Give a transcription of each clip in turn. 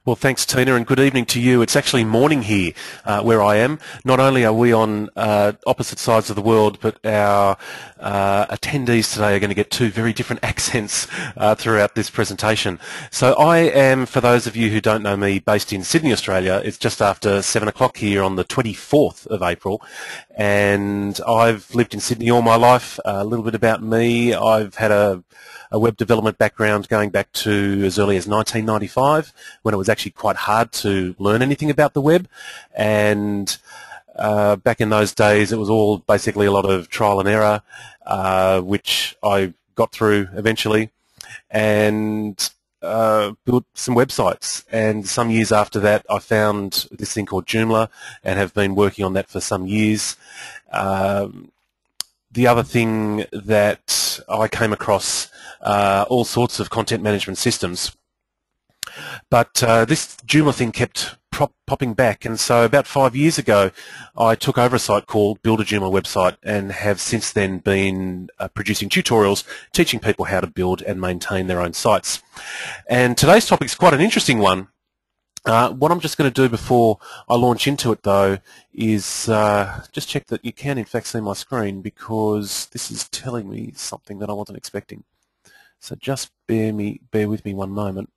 Well, thanks, Tina, and good evening to you. It's actually morning here where I am. Not only are we on opposite sides of the world, but our attendees today are going to get two very different accents throughout this presentation. So I am, for those of you who don't know me, based in Sydney, Australia. It's just after 7 o'clock here on the 24th of April, and I've lived in Sydney all my life. A little bit about me: I've had a web development background going back to as early as 1995, when it was actually quite hard to learn anything about the web. And back in those days, it was all basically a lot of trial and error, which I got through eventually, and built some websites. And some years after that, I found this thing called Joomla and have been working on that for some years. The other thing that I came across, all sorts of content management systems, but this Joomla thing kept popping back, and so about 5 years ago I took over a site called Build a Joomla Website, and have since then been producing tutorials teaching people how to build and maintain their own sites. And today's topic is quite an interesting one. What I'm just going to do before I launch into it, though, is just check that you can in fact see my screen, because this is telling me something that I wasn't expecting. So just bear with me one moment.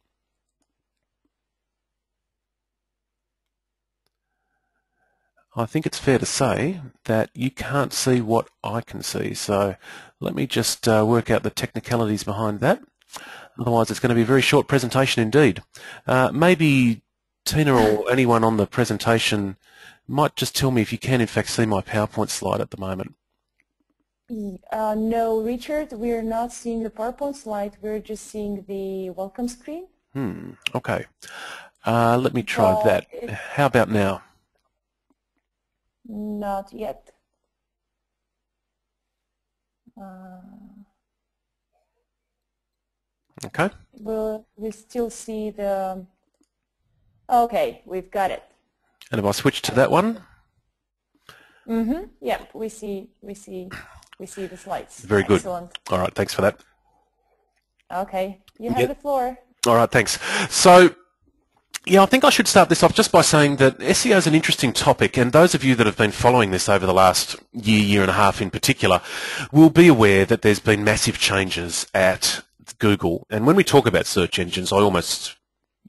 I think it's fair to say that you can't see what I can see, so let me just work out the technicalities behind that. Otherwise it's going to be a very short presentation indeed. Maybe Tina or anyone on the presentation might just tell me if you can in fact see my PowerPoint slide at the moment. No, Richard, we're not seeing the PowerPoint slide. We're just seeing the welcome screen. Okay. Let me try that. How about now? Not yet. Okay. We still see the... Okay, we've got it. And if I switch to that one? Yeah, we see the slides. Very good. Excellent. All right, thanks for that. Okay, you have the floor. All right, thanks. So, yeah, I think I should start this off just by saying that SEO is an interesting topic, and those of you that have been following this over the last year and a half in particular will be aware that there's been massive changes at Google. And when we talk about search engines, I almost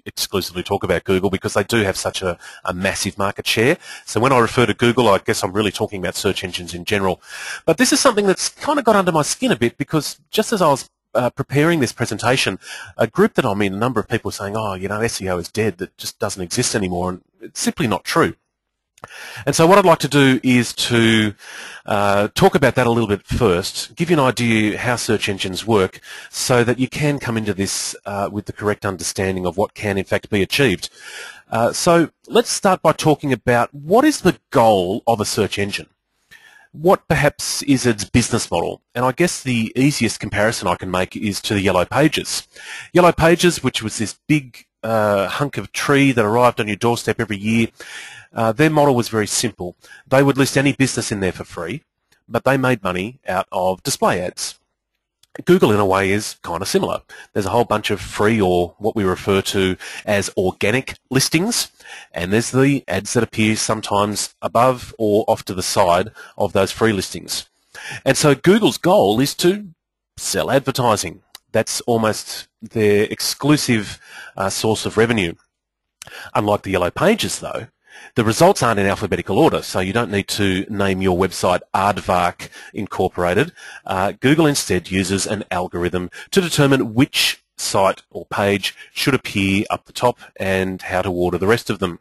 exclusively talk about Google because they do have such a massive market share. So when I refer to Google, I guess I'm really talking about search engines in general. But this is something that's kind of got under my skin a bit, because just as I was preparing this presentation, a group that I'm in, a number of people saying, oh, you know, SEO is dead, that just doesn't exist anymore, and it's simply not true. And so what I'd like to do is to talk about that a little bit first, give you an idea how search engines work, so that you can come into this with the correct understanding of what can in fact be achieved. So let's start by talking about what is the goal of a search engine. What perhaps is its business model? And I guess the easiest comparison I can make is to the Yellow Pages. Yellow Pages, which was this big hunk of tree that arrived on your doorstep every year, their model was very simple. They would list any business in there for free, but they made money out of display ads. Google, in a way, is kind of similar. There's a whole bunch of free, or what we refer to as organic listings, and there's the ads that appear sometimes above or off to the side of those free listings. And so Google's goal is to sell advertising. That's almost their exclusive source of revenue. Unlike the Yellow Pages, though, the results aren't in alphabetical order, so you don't need to name your website Aardvark Incorporated. Google instead uses an algorithm to determine which site or page should appear up the top and how to order the rest of them.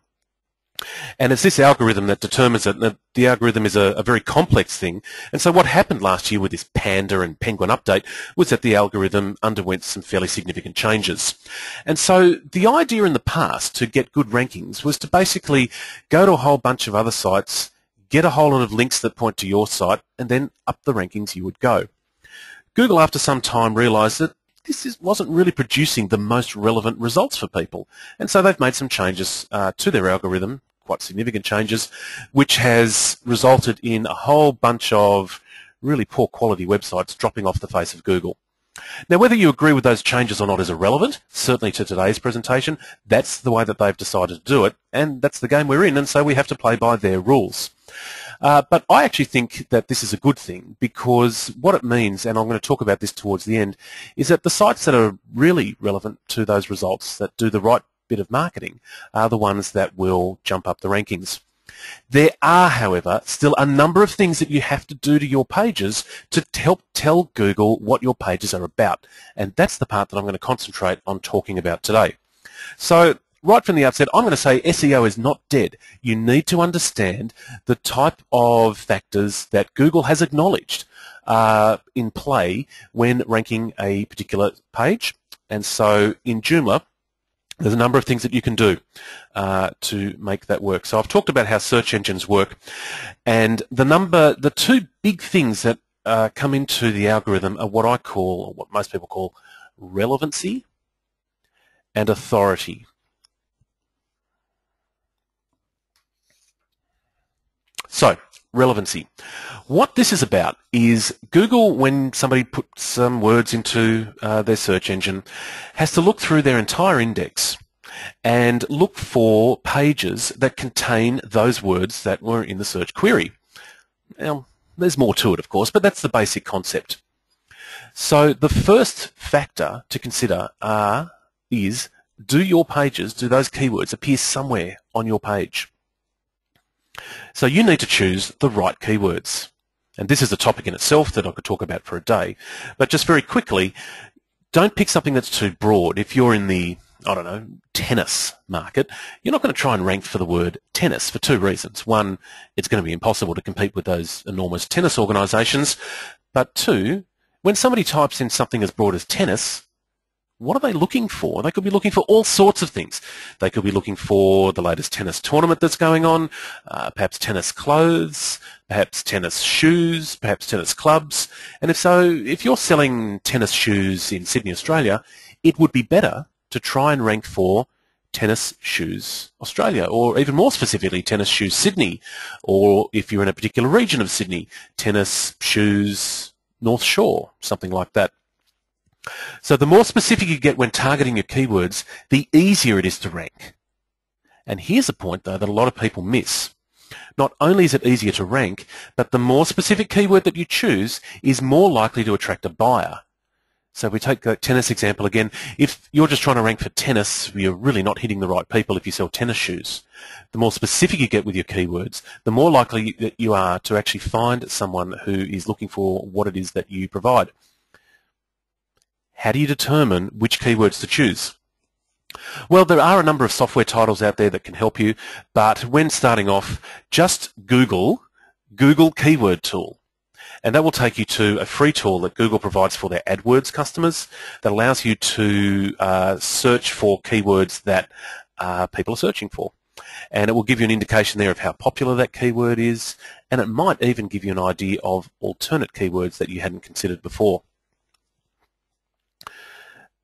And it's this algorithm that determines it. The algorithm is a very complex thing, and so what happened last year with this Panda and Penguin update was that the algorithm underwent some fairly significant changes. And so the idea in the past to get good rankings was to basically go to a whole bunch of other sites, get a whole lot of links that point to your site, and then up the rankings you would go. Google, after some time, realized that this wasn't really producing the most relevant results for people, and so they've made some changes to their algorithm, quite significant changes, which has resulted in a whole bunch of really poor quality websites dropping off the face of Google. Now, whether you agree with those changes or not is irrelevant. Certainly to today's presentation, that's the way that they've decided to do it, and that's the game we're in, and so we have to play by their rules. But I actually think that this is a good thing, because what it means, and I'm going to talk about this towards the end, is that the sites that are really relevant to those results, that do the right bit of marketing, are the ones that will jump up the rankings. There are, however, still a number of things that you have to do to your pages to help tell Google what your pages are about, and that's the part that I'm going to concentrate on talking about today. So, right from the outset, I'm going to say SEO is not dead. You need to understand the type of factors that Google has acknowledged in play when ranking a particular page. And so in Joomla, there's a number of things that you can do to make that work. So I've talked about how search engines work, and the two big things that come into the algorithm are what I call, or what most people call, relevancy and authority. So, relevancy. What this is about is Google, when somebody puts some words into their search engine, has to look through their entire index and look for pages that contain those words that were in the search query. Now, there's more to it, of course, but that's the basic concept. So the first factor to consider is, do your pages, do those keywords appear somewhere on your page? So you need to choose the right keywords. And this is a topic in itself that I could talk about for a day. But just very quickly, don't pick something that's too broad. If you're in the, I don't know, tennis market, you're not going to try and rank for the word tennis for two reasons. One, it's going to be impossible to compete with those enormous tennis organisations. But two, when somebody types in something as broad as tennis, what are they looking for? They could be looking for all sorts of things. They could be looking for the latest tennis tournament that's going on, perhaps tennis clothes, perhaps tennis shoes, perhaps tennis clubs. And if so, if you're selling tennis shoes in Sydney, Australia, it would be better to try and rank for tennis shoes Australia, or even more specifically, tennis shoes Sydney, or if you're in a particular region of Sydney, tennis shoes North Shore, something like that. So the more specific you get when targeting your keywords, the easier it is to rank. And here's a point, though, that a lot of people miss. Not only is it easier to rank, but the more specific keyword that you choose is more likely to attract a buyer. So if we take the tennis example again, if you're just trying to rank for tennis, you're really not hitting the right people if you sell tennis shoes. The more specific you get with your keywords, the more likely that you are to actually find someone who is looking for what it is that you provide. How do you determine which keywords to choose? Well, there are a number of software titles out there that can help you, but when starting off, just Google Keyword Tool. And that will take you to a free tool that Google provides for their AdWords customers that allows you to search for keywords that people are searching for. And it will give you an indication there of how popular that keyword is, and it might even give you an idea of alternate keywords that you hadn't considered before.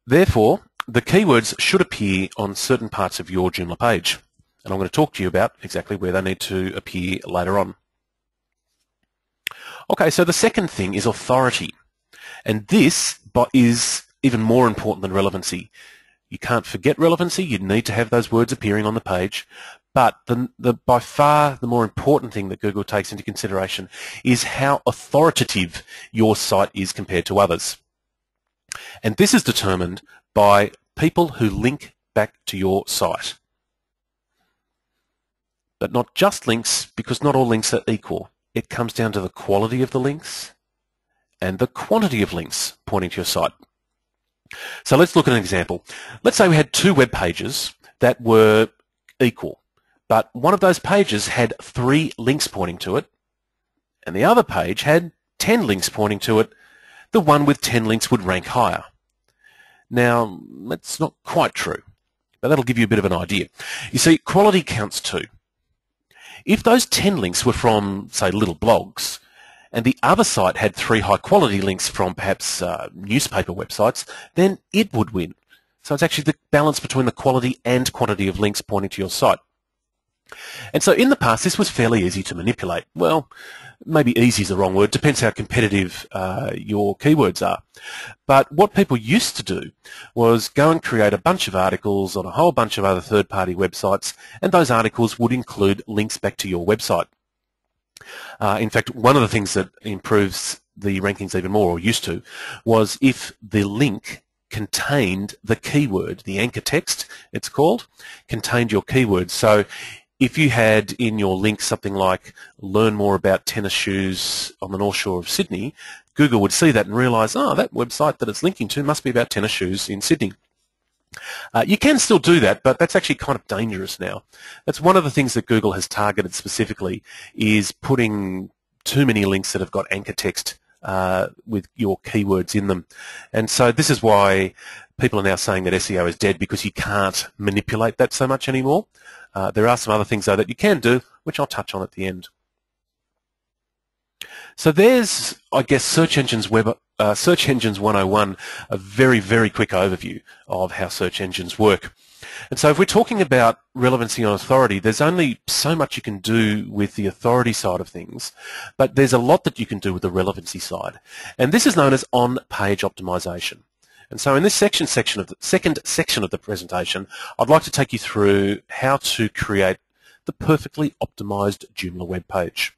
Therefore, the keywords should appear on certain parts of your Joomla page, and I'm going to talk to you about exactly where they need to appear later on. Okay, so the second thing is authority, and this is even more important than relevancy. You can't forget relevancy, you need to have those words appearing on the page, but by far the more important thing that Google takes into consideration is how authoritative your site is compared to others. And this is determined by people who link back to your site. But not just links, because not all links are equal. It comes down to the quality of the links and the quantity of links pointing to your site. So let's look at an example. Let's say we had two web pages that were equal, but one of those pages had 3 links pointing to it, and the other page had 10 links pointing to it. The one with 10 links would rank higher. Now, that's not quite true, but that'll give you a bit of an idea. You see, quality counts too. If those 10 links were from, say, little blogs, and the other site had 3 high-quality links from perhaps newspaper websites, then it would win. So it's actually the balance between the quality and quantity of links pointing to your site. And so in the past, this was fairly easy to manipulate. Well, maybe easy is the wrong word, depends how competitive your keywords are. But what people used to do was go and create a bunch of articles on a whole bunch of other third-party websites, and those articles would include links back to your website. In fact, one of the things that improves the rankings even more, or used to, was if the link contained the keyword, the anchor text, it's called, contained your keyword. So if you had in your link something like learn more about tennis shoes on the North Shore of Sydney, Google would see that and realise, oh, that website that it's linking to must be about tennis shoes in Sydney. You can still do that, but that's actually kind of dangerous now. That's one of the things that Google has targeted specifically, is putting too many links that have got anchor text with your keywords in them. And so this is why people are now saying that SEO is dead, because you can't manipulate that so much anymore. There are some other things, though, that you can do, which I'll touch on at the end. So there's, I guess, Search Engines 101, a very, very quick overview of how search engines work. And so if we're talking about relevancy and authority, there's only so much you can do with the authority side of things, but there's a lot that you can do with the relevancy side. And this is known as on-page optimization. And so in this second section of the presentation, I'd like to take you through how to create the perfectly optimized Joomla web page.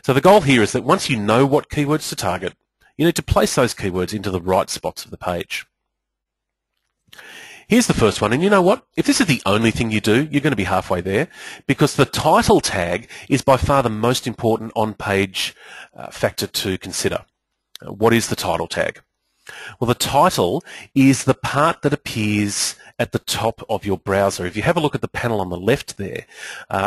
So the goal here is that once you know what keywords to target, you need to place those keywords into the right spots of the page. Here's the first one, and you know what? If this is the only thing you do, you're going to be halfway there, because the title tag is by far the most important on-page factor to consider. What is the title tag? Well, the title is the part that appears at the top of your browser. If you have a look at the panel on the left there,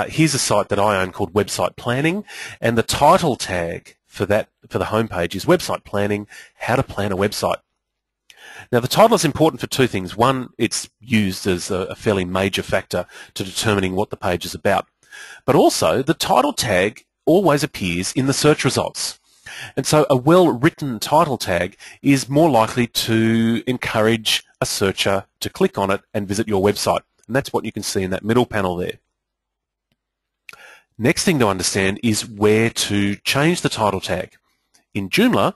here's a site that I own called Website Planning, and the title tag for the homepage is Website Planning, How to Plan a Website. Now, the title is important for two things. One, it's used as a fairly major factor to determining what the page is about. But also, the title tag always appears in the search results. And so a well-written title tag is more likely to encourage a searcher to click on it and visit your website. And that's what you can see in that middle panel there. Next thing to understand is where to change the title tag. In Joomla,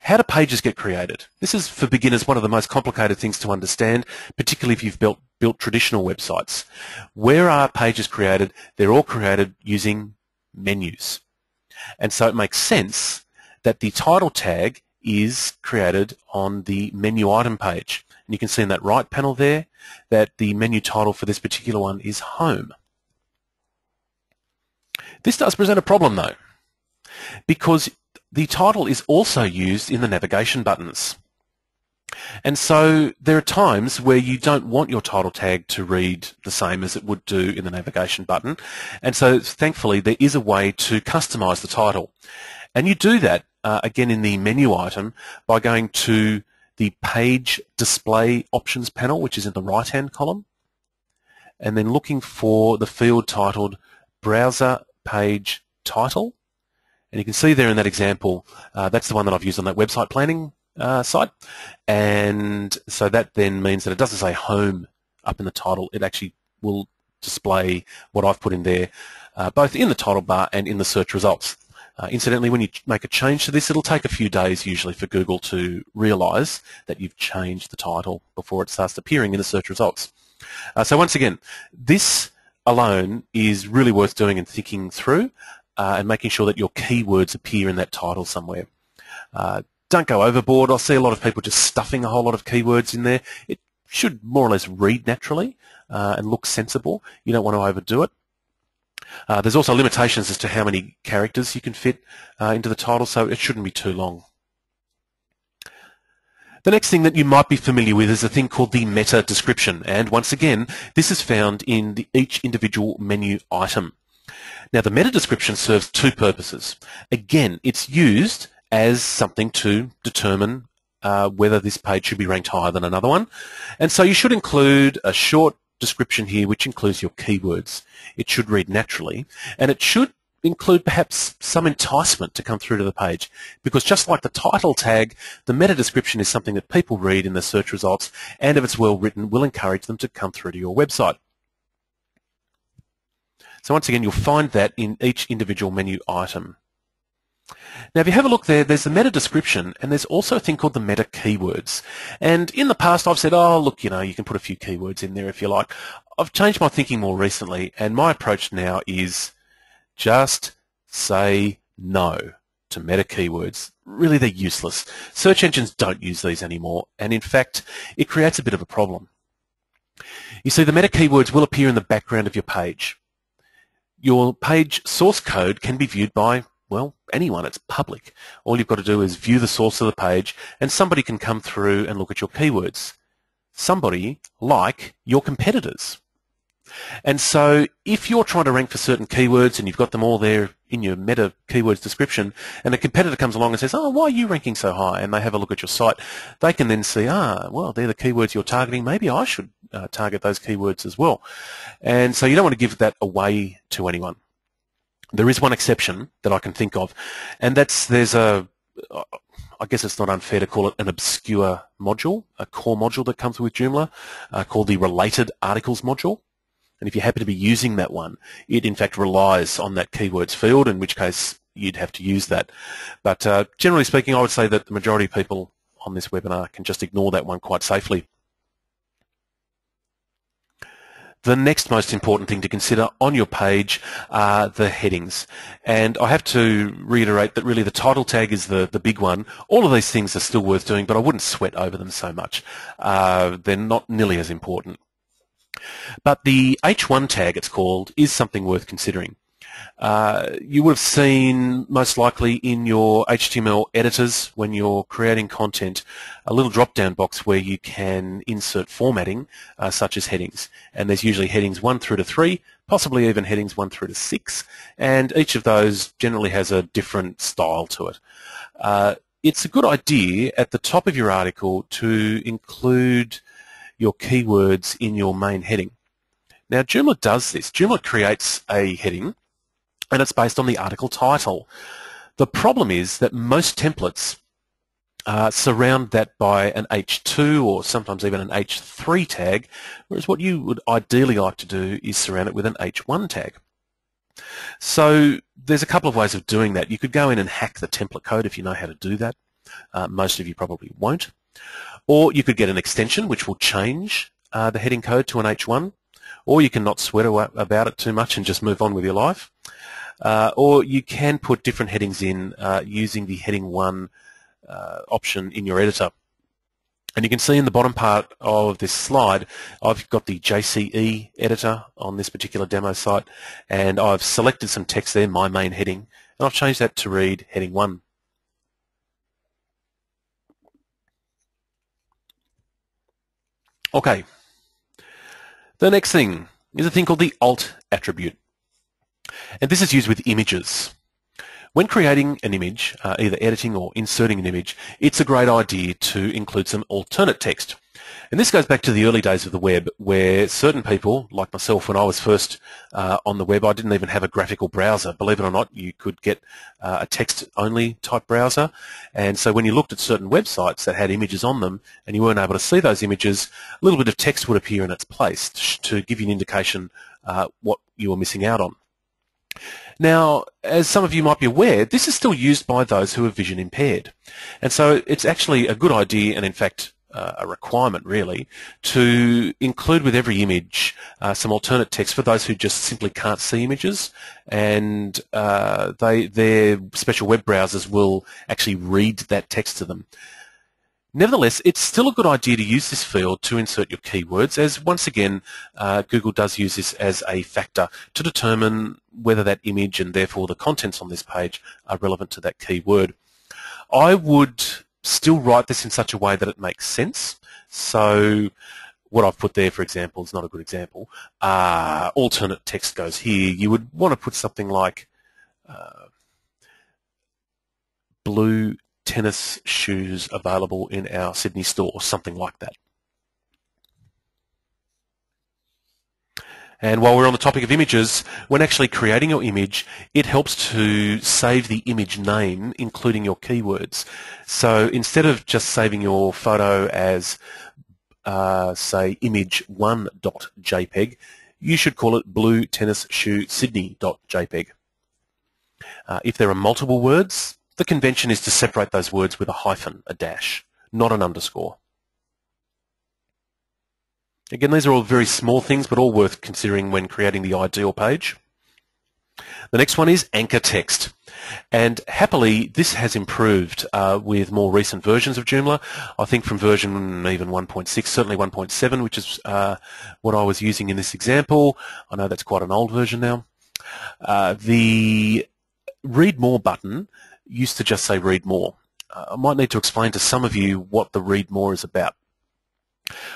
how do pages get created? This is, for beginners, one of the most complicated things to understand, particularly if you've built traditional websites. Where are pages created? They're all created using menus. And so it makes sense that the title tag is created on the menu item page. And you can see in that right panel there that the menu title for this particular one is Home. This does present a problem, though, because the title is also used in the navigation buttons. And so there are times where you don't want your title tag to read the same as it would do in the navigation button. And so thankfully there is a way to customize the title. And you do that, again, in the menu item by going to the Page Display Options panel, which is in the right-hand column, and then looking for the field titled Browser Page Title. And you can see there in that example, that's the one that I've used on that website planning site. And so that then means that it doesn't say Home up in the title. It actually will display what I've put in there, both in the title bar and in the search results. Incidentally, when you make a change to this, it'll take a few days usually for Google to realise that you've changed the title before it starts appearing in the search results. So once again, this alone is really worth doing and thinking through and making sure that your keywords appear in that title somewhere. Don't go overboard. I see a lot of people just stuffing a whole lot of keywords in there. It should more or less read naturally and look sensible. You don't want to overdo it. There's also limitations as to how many characters you can fit into the title, so it shouldn't be too long. The next thing that you might be familiar with is a thing called the meta description, and once again, this is found in each individual menu item. Now, the meta description serves two purposes. Again, it's used as something to determine whether this page should be ranked higher than another one, and so you should include a short description here which includes your keywords. It should read naturally, and it should include perhaps some enticement to come through to the page, because just like the title tag, the meta description is something that people read in the search results, and if it's well written, will encourage them to come through to your website. So once again, you'll find that in each individual menu item. Now, if you have a look there, there's the meta description, and there's also a thing called the meta keywords. And in the past, I've said, oh, look, you know, you can put a few keywords in there if you like. I've changed my thinking more recently, and my approach now is just say no to meta keywords. Really, they're useless. Search engines don't use these anymore, and in fact, it creates a bit of a problem. You see, the meta keywords will appear in the background of your page. Your page source code can be viewed by, well, anyone. It's public. All you've got to do is view the source of the page, and somebody can come through and look at your keywords. Somebody like your competitors. And so if you're trying to rank for certain keywords and you've got them all there in your meta keywords description, and a competitor comes along and says, oh, why are you ranking so high? And they have a look at your site, they can then see, well, they're the keywords you're targeting. Maybe I should target those keywords as well. And so you don't want to give that away to anyone. There is one exception that I can think of, and that's I guess it's not unfair to call it an obscure module, a core module that comes with Joomla called the Related Articles module. And if you happen to be using that one, it in fact relies on that keywords field, in which case you'd have to use that. But generally speaking, I would say that the majority of people on this webinar can just ignore that one quite safely. The next most important thing to consider on your page are the headings. And I have to reiterate that really the title tag is the big one. All of these things are still worth doing, but I wouldn't sweat over them so much. They're not nearly as important. But the H1 tag, it's called, is something worth considering. You would have seen, most likely in your HTML editors, when you're creating content, a little drop-down box where you can insert formatting, such as headings. And there's usually headings 1 through to 3, possibly even headings 1 through to 6, and each of those generally has a different style to it. It's a good idea at the top of your article to include your keywords in your main heading. Now, Joomla does this. Joomla creates a heading, and it's based on the article title. The problem is that most templates surround that by an H2 or sometimes even an H3 tag, whereas what you would ideally like to do is surround it with an H1 tag. So there's a couple of ways of doing that. You could go in and hack the template code if you know how to do that. Most of you probably won't. Or you could get an extension which will change the heading code to an H1, or you can not sweat about it too much and just move on with your life. Or you can put different headings in using the heading 1 option in your editor. And you can see in the bottom part of this slide, I've got the JCE editor on this particular demo site, and I've selected some text there, my main heading, and I've changed that to read heading 1. Okay, the next thing is a thing called the alt attribute, and this is used with images. When creating an image, either editing or inserting an image, it's a great idea to include some alternate text. And this goes back to the early days of the web, where certain people, like myself, when I was first on the web, I didn't even have a graphical browser. Believe it or not, you could get a text-only type browser. And so when you looked at certain websites that had images on them and you weren't able to see those images, a little bit of text would appear in its place to give you an indication what you were missing out on. Now, as some of you might be aware, this is still used by those who are vision impaired. And so it's actually a good idea, and in fact a requirement really, to include with every image some alternate text for those who just simply can't see images, and their special web browsers will actually read that text to them. Nevertheless, it's still a good idea to use this field to insert your keywords, as once again Google does use this as a factor to determine whether that image and therefore the contents on this page are relevant to that keyword. I would still write this in such a way that it makes sense. So what I've put there, for example, is not a good example. Alternate text goes here. You would want to put something like blue tennis shoes available in our Sydney store, or something like that. And while we're on the topic of images, when actually creating your image, it helps to save the image name, including your keywords. So instead of just saving your photo as, say, image1.jpg, you should call it blue tennis shoe Sydney.jpg. If there are multiple words, the convention is to separate those words with a hyphen, a dash, not an underscore. Again, these are all very small things, but all worth considering when creating the ideal page. The next one is anchor text. And happily, this has improved with more recent versions of Joomla. I think from version even 1.6, certainly 1.7, which is what I was using in this example. I know that's quite an old version now. The Read More button used to just say Read More. I might need to explain to some of you what the Read More is about.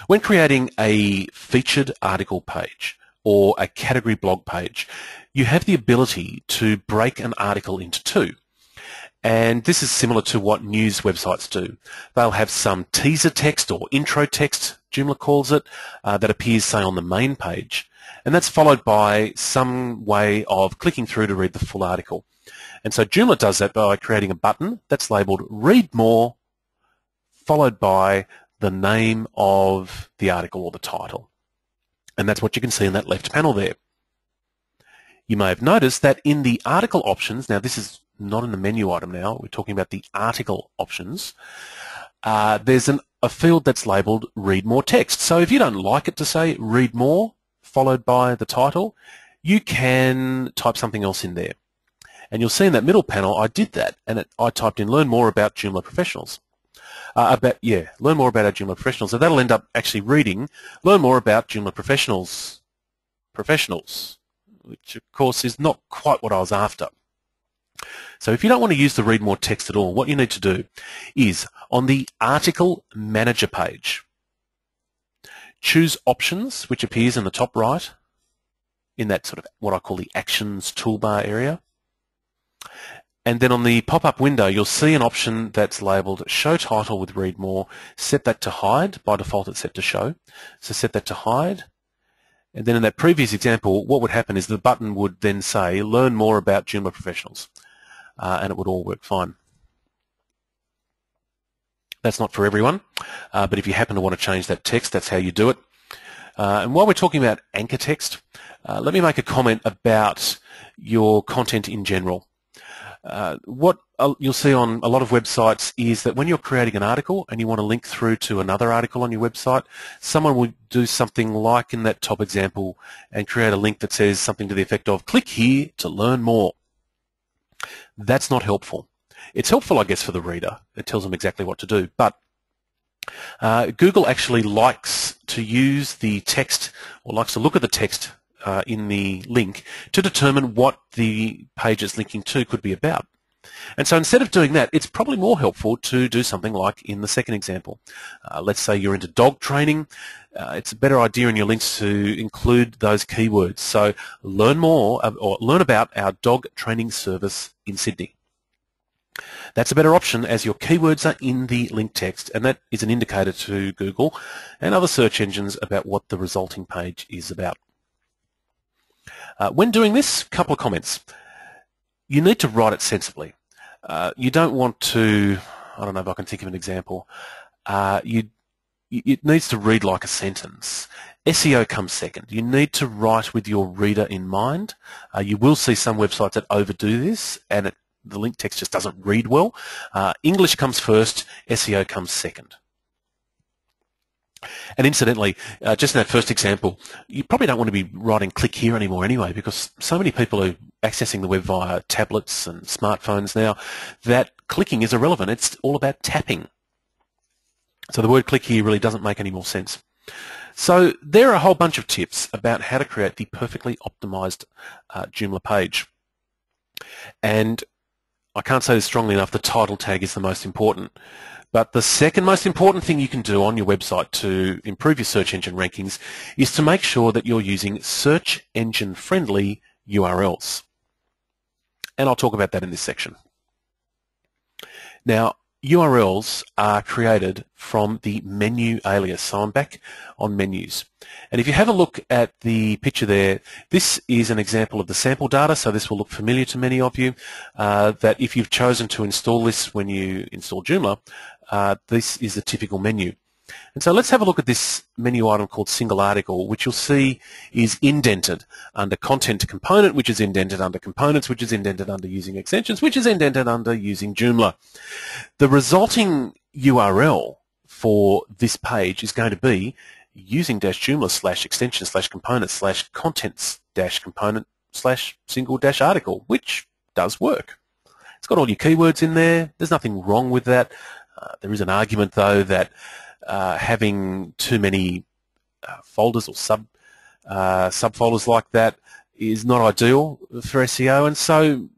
When creating a featured article page or a category blog page, you have the ability to break an article into two. And this is similar to what news websites do. They'll have some teaser text or intro text, Joomla calls it, that appears, say, on the main page. And that's followed by some way of clicking through to read the full article. And so Joomla does that by creating a button that's labelled Read More, followed by the name of the article or the title. And that's what you can see in that left panel there. You may have noticed that in the article options, now this is not in the menu item now, we're talking about the article options, there's a field that's labelled Read More Text. So if you don't like it to say Read More followed by the title, you can type something else in there. And you'll see in that middle panel I did that, and I typed in Learn More About Joomla Professionals. Learn more about our Joomla Professionals. So that'll end up actually reading Learn More About Joomla Professionals, which of course is not quite what I was after. So if you don't want to use the Read More text at all, what you need to do is on the Article Manager page, choose Options, which appears in the top right in that sort of what I call the Actions toolbar area. And then on the pop-up window, you'll see an option that's labelled Show Title with Read More. Set that to Hide. By default, it's set to Show. So set that to Hide. And then in that previous example, what would happen is the button would then say Learn More About Joomla Professionals. And it would all work fine. That's not for everyone, but if you happen to want to change that text, that's how you do it. And while we're talking about anchor text, let me make a comment about your content in general. What you'll see on a lot of websites is that when you're creating an article and you want to link through to another article on your website, someone will do something like in that top example and create a link that says something to the effect of click here to learn more. That's not helpful. It's helpful, I guess, for the reader. It tells them exactly what to do. But Google actually likes to use the text, or likes to look at the text in the link to determine what the page it's linking to could be about. And so instead of doing that, it's probably more helpful to do something like in the second example. Let's say you're into dog training. It's a better idea in your links to include those keywords. So learn more or learn about our dog training service in Sydney. That's a better option as your keywords are in the link text, and that is an indicator to Google and other search engines about what the resulting page is about. When doing this, a couple of comments. You need to write it sensibly. You don't want to, I don't know if I can think of an example, it needs to read like a sentence. SEO comes second. You need to write with your reader in mind. You will see some websites that overdo this and the link text just doesn't read well. English comes first, SEO comes second. And incidentally, just in that first example, you probably don't want to be writing click here anymore anyway, because so many people are accessing the web via tablets and smartphones now that clicking is irrelevant. It's all about tapping. So the word click here really doesn't make any more sense. So there are a whole bunch of tips about how to create the perfectly optimized Joomla page. And I can't say this strongly enough, the title tag is the most important. But the second most important thing you can do on your website to improve your search engine rankings is to make sure that you're using search engine friendly URLs. And I'll talk about that in this section. Now, URLs are created from the menu alias. So I'm back on menus. And if you have a look at the picture there, this is an example of the sample data, so this will look familiar to many of you, that if you've chosen to install this when you install Joomla, this is the typical menu. And so let's have a look at this menu item called single article, which you'll see is indented under content component, which is indented under components, which is indented under using extensions, which is indented under using Joomla. The resulting URL for this page is going to be using-joomla/extensions/components/contents-component/single-article, which does work. It's got all your keywords in there. There's nothing wrong with that. There is an argument, though, that having too many folders or subfolders like that is not ideal for SEO, and so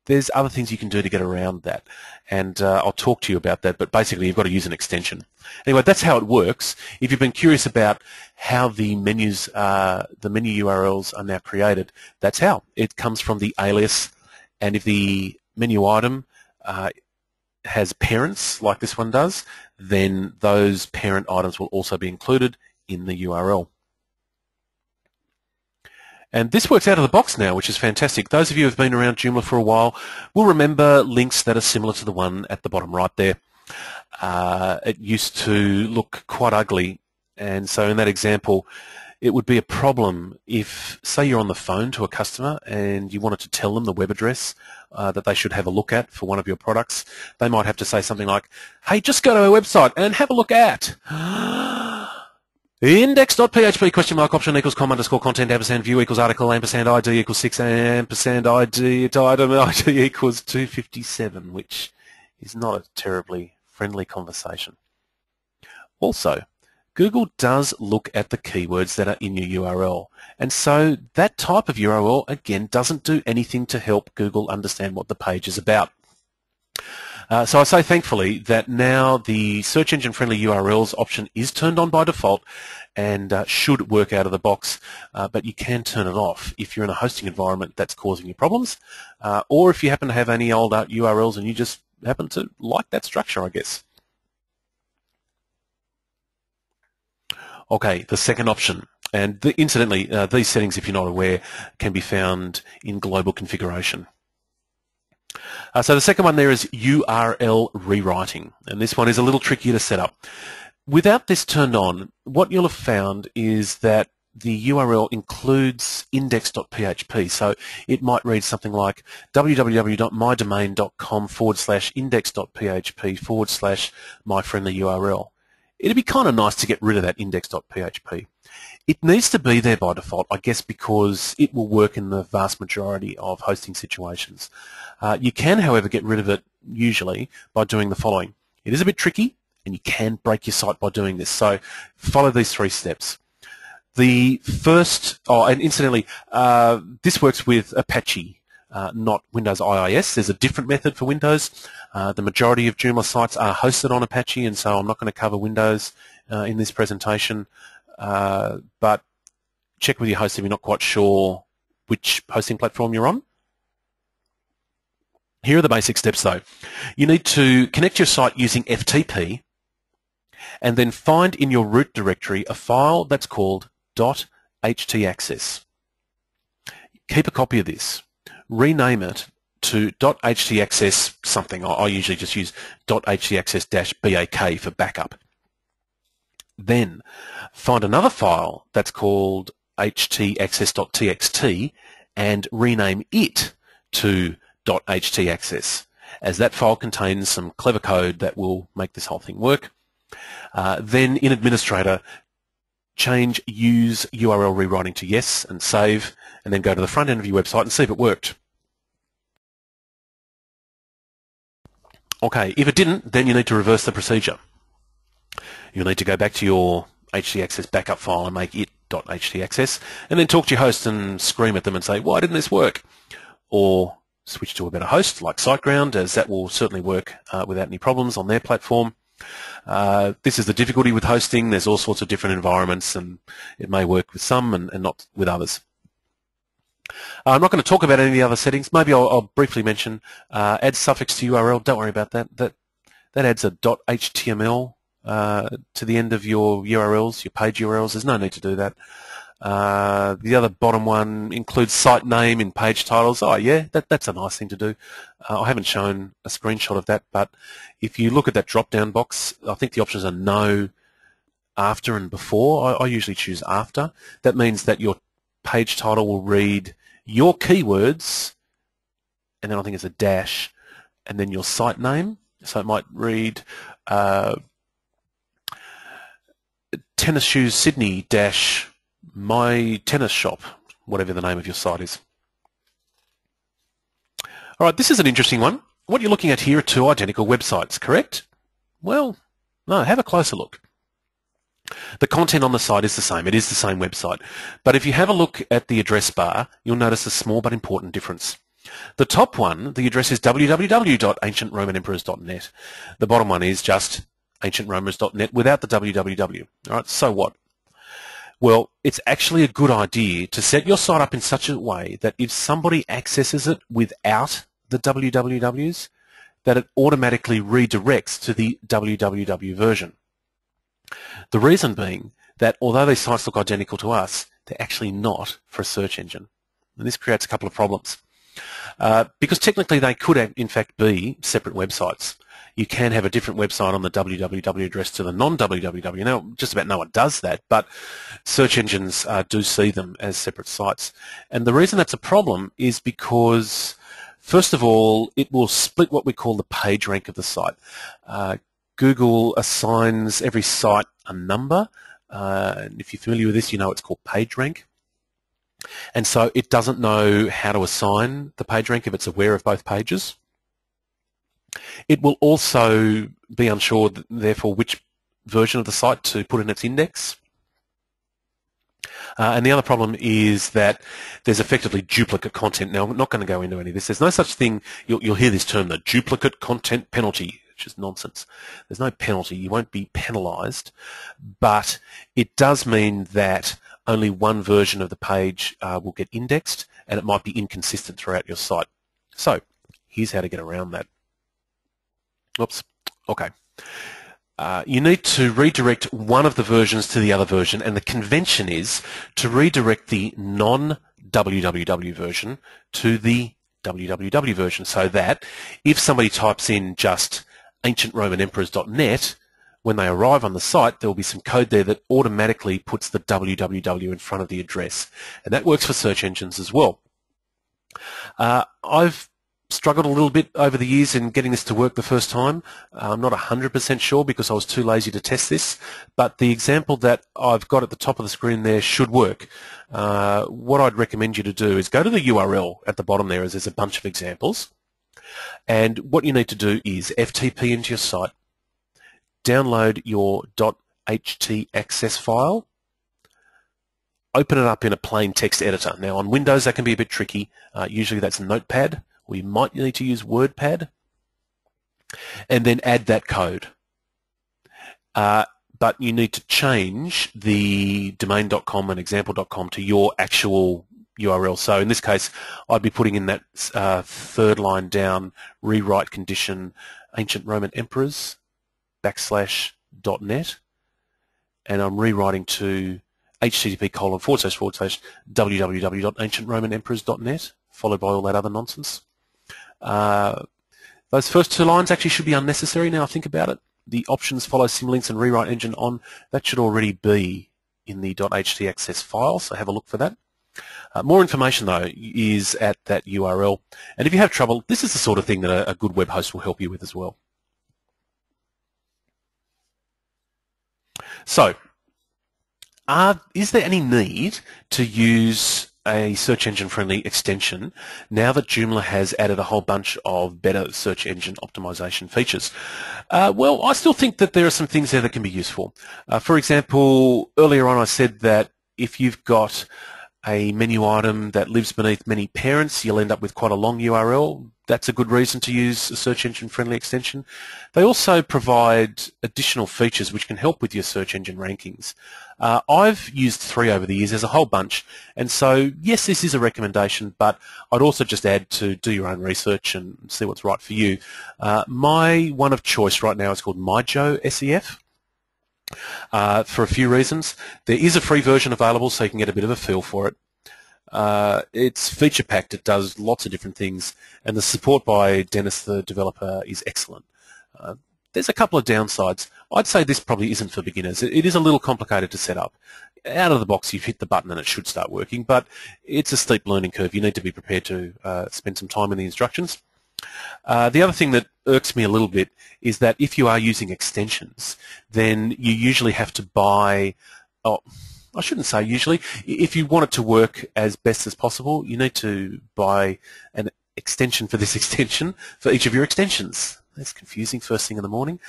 there's other things you can do to get around that, and I'll talk to you about that, but basically you've got to use an extension. Anyway, that's how it works. If you've been curious about how the menu URLs are now created, that's how. It comes from the alias, and if the menu item has parents, like this one does, then those parent items will also be included in the URL. And this works out of the box now, which is fantastic. Those of you who have been around Joomla for a while will remember links that are similar to the one at the bottom right there. It used to look quite ugly, and so in that example, it would be a problem if, say, you're on the phone to a customer and you wanted to tell them the web address that they should have a look at for one of your products. They might have to say something like, hey, just go to our website and have a look at index.php question mark option equals com underscore content ampersand view equals article ampersand ID equals 6 ampersand ID item ID equals 257, which is not a terribly friendly conversation. Also, Google does look at the keywords that are in your URL, and so that type of URL, again, doesn't do anything to help Google understand what the page is about. So I say thankfully that now the search engine friendly URLs option is turned on by default and should work out of the box, but you can turn it off if you're in a hosting environment that's causing you problems, or if you happen to have any old URLs and you just happen to like that structure, I guess. Okay, the second option, and incidentally, these settings, if you're not aware, can be found in global configuration. So the second one there is URL rewriting, and this one is a little trickier to set up. Without this turned on, what you'll have found is that the URL includes index.php, so it might read something like www.mydomain.com/index.php/myfriendlyurl. It'd be kind of nice to get rid of that index.php. It needs to be there by default, I guess, because it will work in the vast majority of hosting situations. You can, however, get rid of it usually by doing the following. It is a bit tricky, and you can break your site by doing this, so follow these 3 steps. The first, and incidentally, this works with Apache, not Windows IIS. There's a different method for Windows. The majority of Joomla sites are hosted on Apache, and so I'm not going to cover Windows in this presentation, but check with your host if you're not quite sure which hosting platform you're on. Here are the basic steps, though. You need to connect your site using FTP, and then find in your root directory a file that's called .htaccess. Keep a copy of this. Rename it to .htaccess something. I usually just use .htaccess-bak for backup. Then find another file that's called htaccess.txt and rename it to .htaccess, as that file contains some clever code that will make this whole thing work. Then in Administrator, change Use URL Rewriting to Yes and save, and then go to the front end of your website and see if it worked. Okay, if it didn't, then you need to reverse the procedure. You'll need to go back to your htaccess backup file and make it .htaccess, and then talk to your host and scream at them and say, why didn't this work? Or switch to a better host like SiteGround, as that will certainly work without any problems on their platform. This is the difficulty with hosting. There's all sorts of different environments, and it may work with some and not with others. I'm not going to talk about any of the other settings. Maybe I'll briefly mention add suffix to URL. Don't worry about that. That adds a .html to the end of your URLs, your page URLs. There's no need to do that. The other bottom one includes site name in page titles. Oh yeah, that's a nice thing to do. I haven't shown a screenshot of that, but if you look at that drop-down box, I think the options are no, after and before. I usually choose after. That means that your page title will read your keywords, and then I think it's a dash, and then your site name. So it might read tennis shoes Sydney dash my tennis shop, whatever the name of your site is. All right, this is an interesting one. What you're looking at here are two identical websites, correct? Well, no, have a closer look. The content on the site is the same. It is the same website. But if you have a look at the address bar, you'll notice a small but important difference. The top one, the address is www.ancientromanemperors.net. The bottom one is just ancientromans.net without the www. All right, so what? Well, it's actually a good idea to set your site up in such a way that if somebody accesses it without the wwws, that it automatically redirects to the www version. The reason being that although these sites look identical to us, they're actually not for a search engine. And this creates a couple of problems. Because technically they could in fact be separate websites. You can have a different website on the www address to the non-www. Now, just about no one does that, but search engines do see them as separate sites. And the reason that's a problem is because, first of all, it will split what we call the page rank of the site. Google assigns every site a number. And if you're familiar with this, you know it's called page rank. And so it doesn't know how to assign the page rank if it's aware of both pages. It will also be unsure, therefore, which version of the site to put in its index. And the other problem is that there's effectively duplicate content. Now, I'm not going to go into any of this. There's no such thing. You'll hear this term, the duplicate content penalty, which is nonsense. There's no penalty. You won't be penalised. But it does mean that only one version of the page will get indexed, and it might be inconsistent throughout your site. So here's how to get around that. Oops. Okay. You need to redirect one of the versions to the other version, and the convention is to redirect the non-www version to the www version, so that if somebody types in just ancientromanemperors.net, when they arrive on the site, there will be some code there that automatically puts the www in front of the address, and that works for search engines as well. I've struggled a little bit over the years in getting this to work the first time. I'm not 100% sure because I was too lazy to test this, but the example that I've got at the top of the screen there should work. What I'd recommend you to do is go to the URL at the bottom there, as there's a bunch of examples, and what you need to do is FTP into your site, download your .ht access file, open it up in a plain text editor. Now on Windows that can be a bit tricky. Usually that's Notepad. We might need to use WordPad, and then add that code. But you need to change the domain.com and example.com to your actual URL. So in this case, I'd be putting in that third line down, rewrite condition, ancient Roman emperors, /.net, and I'm rewriting to http://www.ancientromanemperors.net, followed by all that other nonsense. Those first two lines actually should be unnecessary now I think about it. The options, follow symlinks and rewrite engine on, that should already be in the .ht access file, so have a look for that. More information though is at that URL, and if you have trouble, this is the sort of thing that a good web host will help you with as well. So, is there any need to use a search engine friendly extension now that Joomla has added a whole bunch of better search engine optimization features? Well, I still think that there are some things there that can be useful. For example, earlier on I said that if you've got a menu item that lives beneath many parents, you'll end up with quite a long URL. That's a good reason to use a search engine friendly extension. They also provide additional features which can help with your search engine rankings. I've used 3 over the years. There's a whole bunch, and so yes, this is a recommendation, but I'd also just add to do your own research and see what's right for you. My one of choice right now is called MyJoe.sef. For a few reasons. There is a free version available, so you can get a bit of a feel for it. It's feature packed. It does lots of different things, and the support by Dennis, the developer, is excellent. there's a couple of downsides. I'd say this probably isn't for beginners. It is a little complicated to set up. Out of the box, you've hit the button and it should start working, but it's a steep learning curve. You need to be prepared to spend some time in the instructions. The other thing that irks me a little bit is that if you are using extensions, then you usually have to buy, I shouldn't say usually, if you want it to work as best as possible, you need to buy an extension for this extension for each of your extensions. That's confusing first thing in the morning.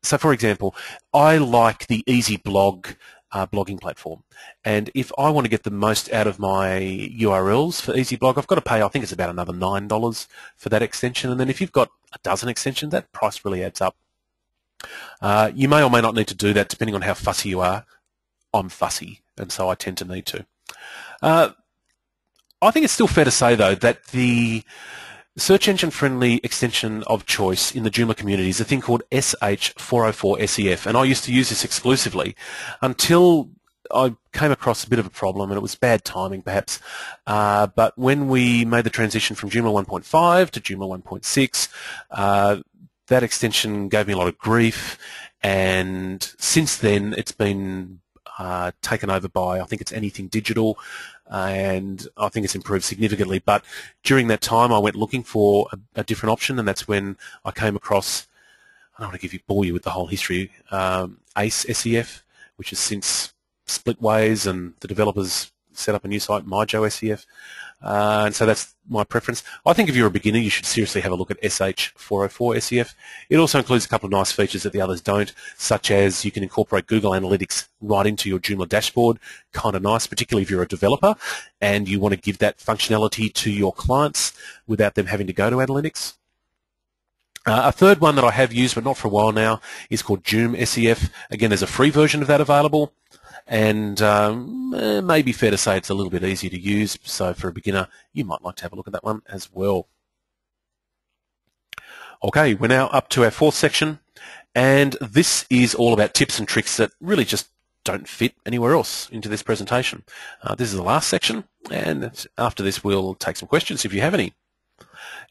So for example, I like the Easy Blog blogging platform, and if I want to get the most out of my URLs for Easy Blog, I've got to pay, I think it's about another $9 for that extension, and then if you've got a dozen extensions, that price really adds up. You may or may not need to do that depending on how fussy you are. I'm fussy, and so I tend to need to. I think it's still fair to say, though, that the search engine friendly extension of choice in the Joomla community is a thing called SH404SEF, and I used to use this exclusively until I came across a bit of a problem, and it was bad timing perhaps, but when we made the transition from Joomla 1.5 to Joomla 1.6, that extension gave me a lot of grief, and since then it's been taken over by, I think it's Anything Digital, and I think it's improved significantly. But during that time I went looking for a different option, and that's when I came across, I don't want to bore you with the whole history, ACE SEF, which has since split ways, and the developers set up a new site, MyJo SEF, and so that's my preference. I think if you're a beginner, you should seriously have a look at SH404SEF. It also includes a couple of nice features that the others don't, such as you can incorporate Google Analytics right into your Joomla dashboard. Kind of nice, particularly if you're a developer and you want to give that functionality to your clients without them having to go to Analytics. A third one that I have used, but not for a while now, is called Joom SEF. Again, there's a free version of that available, and it may be fair to say it's a little bit easier to use, so for a beginner you might like to have a look at that one as well. Okay, we're now up to our fourth section, and this is all about tips and tricks that really just don't fit anywhere else into this presentation. This is the last section, and after this we'll take some questions if you have any.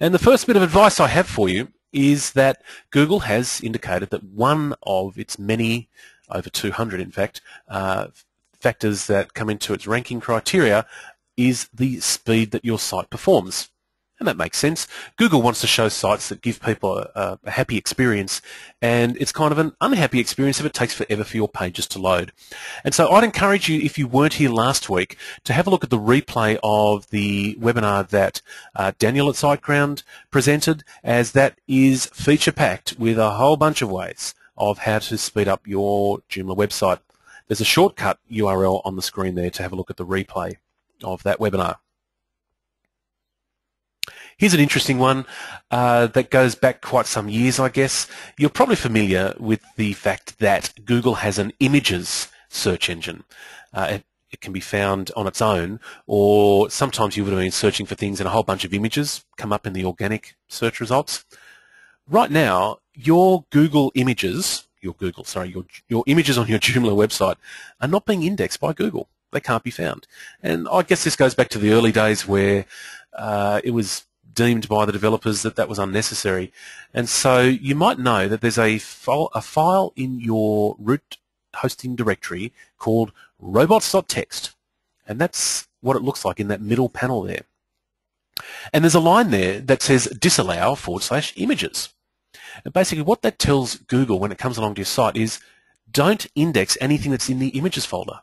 And the first bit of advice I have for you is that Google has indicated that one of its many, over 200 in fact, factors that come into its ranking criteria is the speed that your site performs. And that makes sense. Google wants to show sites that give people a happy experience, and it's kind of an unhappy experience if it takes forever for your pages to load. And so I'd encourage you, if you weren't here last week, to have a look at the replay of the webinar that Daniel at SiteGround presented, as that is feature-packed with a whole bunch of ways of how to speed up your Joomla website. There's a shortcut URL on the screen there to have a look at the replay of that webinar. Here's an interesting one that goes back quite some years, I guess. You're probably familiar with the fact that Google has an images search engine. It can be found on its own, or sometimes you would have been searching for things and a whole bunch of images come up in the organic search results. Right now, your images on your Joomla website are not being indexed by Google. They can't be found. And I guess this goes back to the early days where it was deemed by the developers that was unnecessary. And so you might know that there's a file in your root hosting directory called robots.txt, and that's what it looks like in that middle panel there. And there's a line there that says disallow /images. And basically what that tells Google when it comes along to your site is don't index anything that's in the images folder.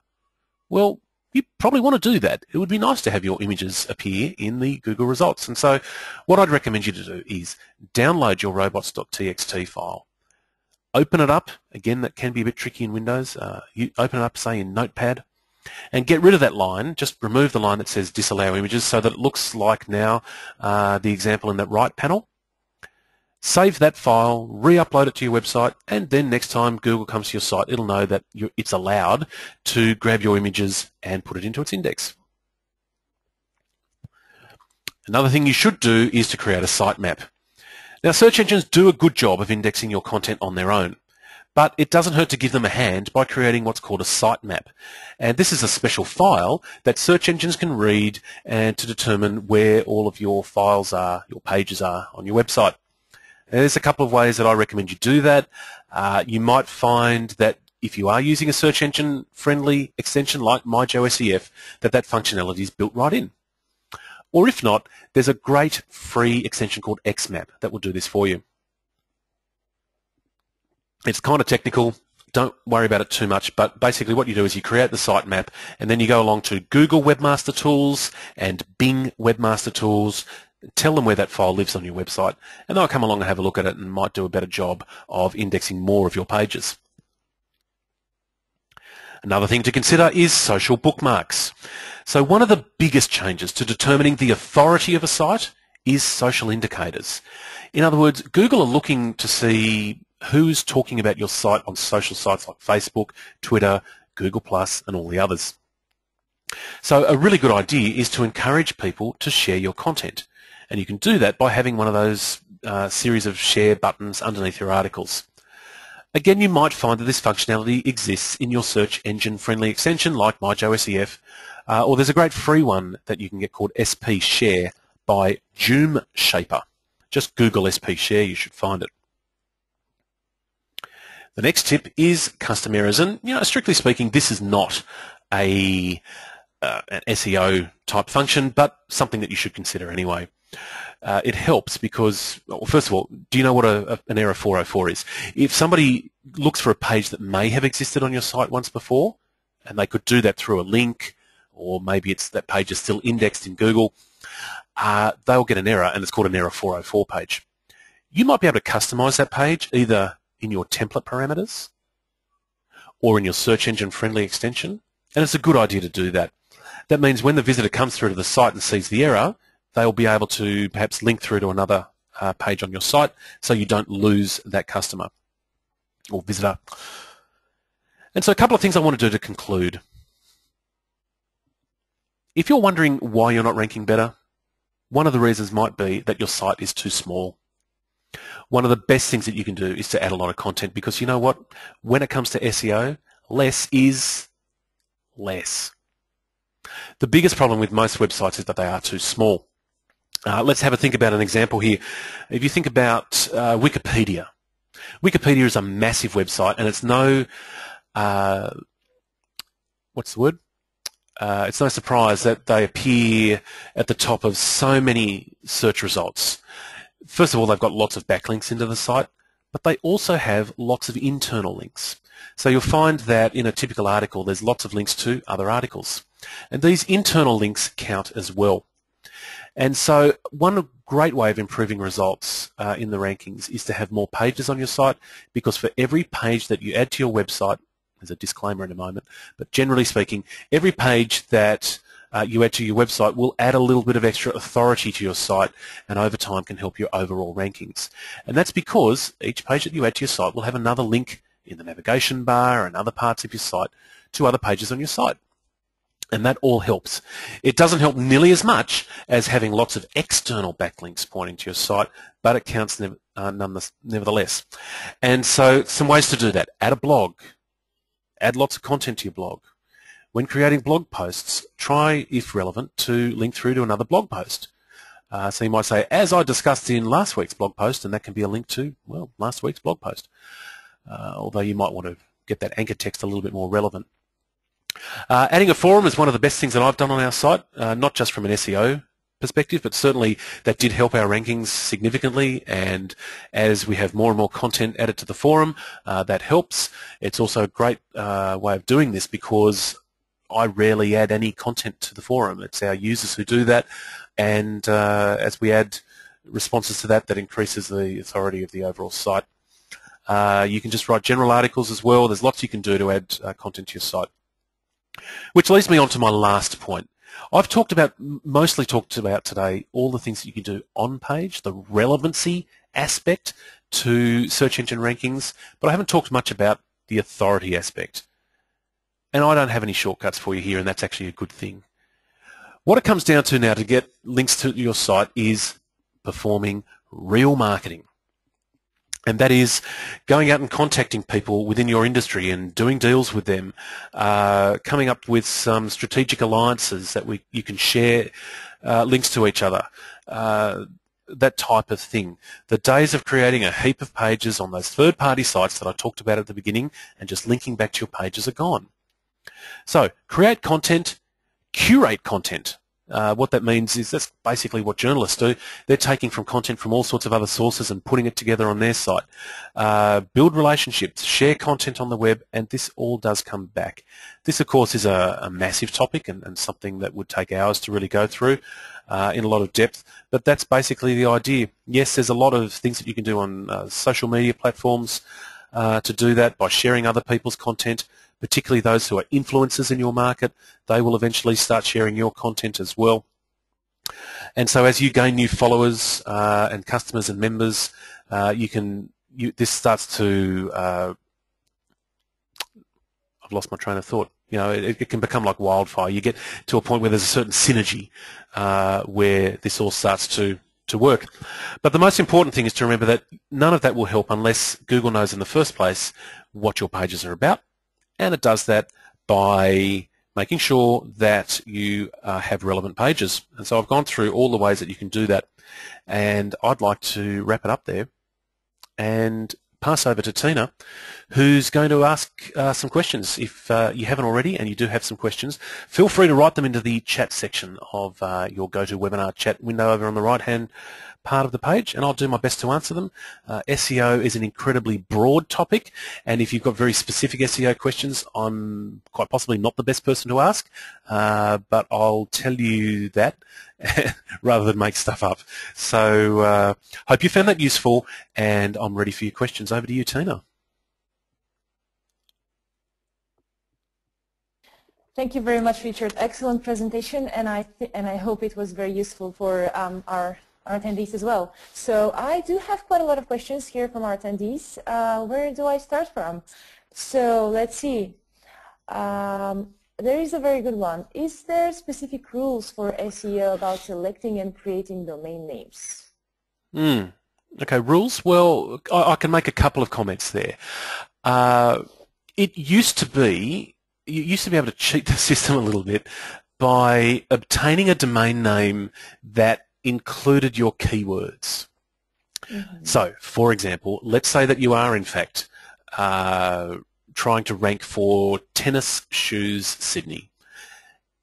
Well, you probably want to do that. It would be nice to have your images appear in the Google results. And so what I'd recommend you to do is download your robots.txt file. Open it up. Again, that can be a bit tricky in Windows. You open it up, say, in Notepad, and get rid of that line. Just remove the line that says disallow images so that it looks like now the example in that right panel. Save that file, re-upload it to your website, and then next time Google comes to your site, it'll know that it's allowed to grab your images and put it into its index. Another thing you should do is to create a sitemap. Now, search engines do a good job of indexing your content on their own, but it doesn't hurt to give them a hand by creating what's called a sitemap. And this is a special file that search engines can read and to determine where all of your files are, your pages are on your website. There's a couple of ways that I recommend you do that. You might find that if you are using a search engine friendly extension like MyJoSEF, that functionality is built right in. Or if not, there's a great free extension called XMap that will do this for you. It's kind of technical. Don't worry about it too much, but basically what you do is you create the sitemap and then you go along to Google Webmaster Tools and Bing Webmaster Tools, tell them where that file lives on your website, and they'll come along and have a look at it and might do a better job of indexing more of your pages. Another thing to consider is social bookmarks. So one of the biggest changes to determining the authority of a site is social indicators. In other words, Google are looking to see who's talking about your site on social sites like Facebook, Twitter, Google+, and all the others. So a really good idea is to encourage people to share your content. And you can do that by having one of those series of share buttons underneath your articles. Again, you might find that this functionality exists in your search engine friendly extension like MyJoSEF, or there's a great free one that you can get called SP Share by Joomla. Just Google SP Share, you should find it. The next tip is custom errors, and strictly speaking, this is not an SEO type function, but something that you should consider anyway. It helps because, well, first of all, do you know what an error 404 is? If somebody looks for a page that may have existed on your site once before, and they could do that through a link, or maybe it's that page is still indexed in Google, they'll get an error, and it's called an error 404 page. You might be able to customize that page either in your template parameters or in your search engine friendly extension, and it's a good idea to do that. That means when the visitor comes through to the site and sees the error, they'll be able to perhaps link through to another page on your site so you don't lose that customer or visitor. And so a couple of things I want to do to conclude. If you're wondering why you're not ranking better, one of the reasons might be that your site is too small. One of the best things that you can do is to add a lot of content, because you know what? When it comes to SEO, less is less. The biggest problem with most websites is that they are too small. Let's have a think about an example here. If you think about Wikipedia. Wikipedia is a massive website, and it's it's no surprise that they appear at the top of so many search results. First of all, they've got lots of backlinks into the site, but they also have lots of internal links. So you'll find that in a typical article, there's lots of links to other articles. And these internal links count as well. And so one great way of improving results in the rankings is to have more pages on your site, because for every page that you add to your website, there's a disclaimer in a moment, but generally speaking, every page that you add to your website will add a little bit of extra authority to your site, and over time can help your overall rankings. And that's because each page that you add to your site will have another link in the navigation bar and other parts of your site to other pages on your site. And that all helps. It doesn't help nearly as much as having lots of external backlinks pointing to your site, but it counts nevertheless. And so some ways to do that. Add a blog. Add lots of content to your blog. When creating blog posts, try, if relevant, to link through to another blog post. So you might say, as I discussed in last week's blog post, and that can be a link to, well, last week's blog post. Although you might want to get that anchor text a little bit more relevant. Adding a forum is one of the best things that I've done on our site, not just from an SEO perspective, but certainly that did help our rankings significantly, and as we have more and more content added to the forum, that helps. It's also a great way of doing this, because I rarely add any content to the forum. It's our users who do that, and as we add responses to that, that increases the authority of the overall site. You can just write general articles as well. There's lots you can do to add content to your site. Which leads me on to my last point. I've mostly talked about today all the things that you can do on page, the relevancy aspect to search engine rankings, but I haven't talked much about the authority aspect. And I don't have any shortcuts for you here, and that's actually a good thing. What it comes down to now to get links to your site is performing real marketing. And that is going out and contacting people within your industry and doing deals with them, coming up with some strategic alliances that you can share links to each other, that type of thing. The days of creating a heap of pages on those third-party sites that I talked about at the beginning and just linking back to your pages are gone. So create content, curate content. What that means is that's basically what journalists do. They're taking from content from all sorts of other sources and putting it together on their site. Build relationships, share content on the web, and this all does come back. This, of course, is a massive topic and something that would take hours to really go through in a lot of depth, but that's basically the idea. Yes, there's a lot of things that you can do on social media platforms to do that by sharing other people's content, particularly those who are influencers in your market. They will eventually start sharing your content as well. And so as you gain new followers and customers and members, this starts to, I've lost my train of thought. You know, it can become like wildfire. You get to a point where there's a certain synergy where this all starts to work. But the most important thing is to remember that none of that will help unless Google knows in the first place what your pages are about. And it does that by making sure that you have relevant pages. And so I've gone through all the ways that you can do that. And I'd like to wrap it up there and pass over to Tina, who's going to ask some questions. If you haven't already and you do have some questions, feel free to write them into the chat section of your GoToWebinar chat window over on the right-hand part of the page, and I'll do my best to answer them. SEO is an incredibly broad topic, and if you've got very specific SEO questions, I'm quite possibly not the best person to ask, but I'll tell you that rather than make stuff up. So hope you found that useful, and I'm ready for your questions. Over to you, Tina. Thank you very much, Richard. Excellent presentation, and I hope it was very useful for our attendees as well. So I do have quite a lot of questions here from our attendees. Where do I start from? So let's see. There is a very good one. Is there specific rules for SEO about selecting and creating domain names? Okay, rules. Well, I can make a couple of comments there. It used to be, you used to be able to cheat the system a little bit by obtaining a domain name that included your keywords. Mm-hmm. So, for example, let's say that you are in fact trying to rank for tennis shoes Sydney.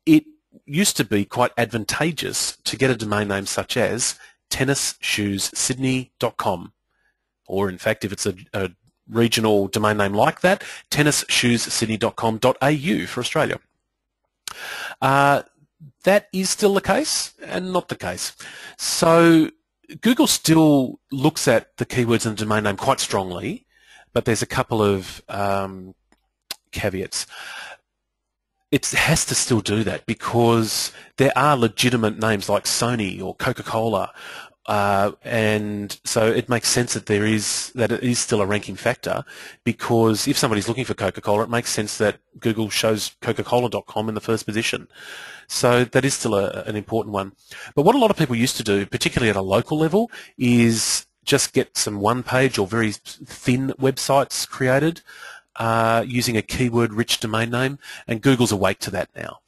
It used to be quite advantageous to get a domain name such as tennisshoessydney.com, or in fact, if it's a regional domain name like that, tennisshoessydney.com.au for Australia. That is still the case and not the case. So Google still looks at the keywords in the domain name quite strongly, but there's a couple of caveats. It has to still do that because there are legitimate names like Sony or Coca-Cola, and so it makes sense that it is still a ranking factor, because if somebody's looking for Coca-Cola, it makes sense that Google shows Coca-Cola.com in the first position. So that is still an important one. But what a lot of people used to do, particularly at a local level, is just get some one-page or very thin websites created using a keyword-rich domain name, and Google's awake to that now.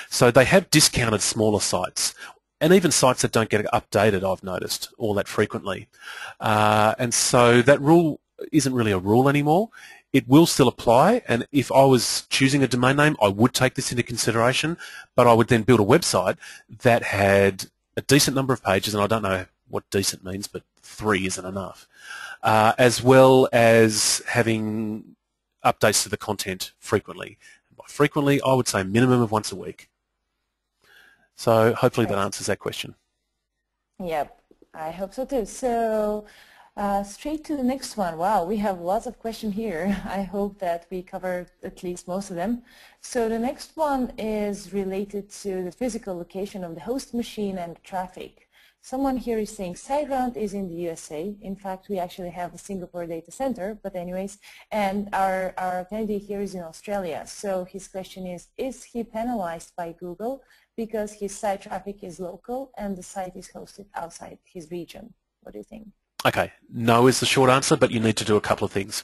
So they have discounted smaller sites, and even sites that don't get updated, I've noticed, all that frequently. And so that rule isn't really a rule anymore. It will still apply, and if I was choosing a domain name, I would take this into consideration, but I would then build a website that had a decent number of pages, and I don't know what decent means, but 3 isn't enough, as well as having updates to the content frequently. By frequently, I would say minimum of once a week. So hopefully that answers that question. Yep, I hope so too. So straight to the next one. Wow, we have lots of questions here. I hope that we covered at least most of them. So the next one is related to the physical location of the host machine and traffic. Someone here is saying SiteGround is in the USA. In fact, we actually have a Singapore data center, but anyways, and our attendee here is in Australia. So his question is he penalized by Google because his site traffic is local and the site is hosted outside his region? What do you think? Okay, no is the short answer, but you need to do a couple of things.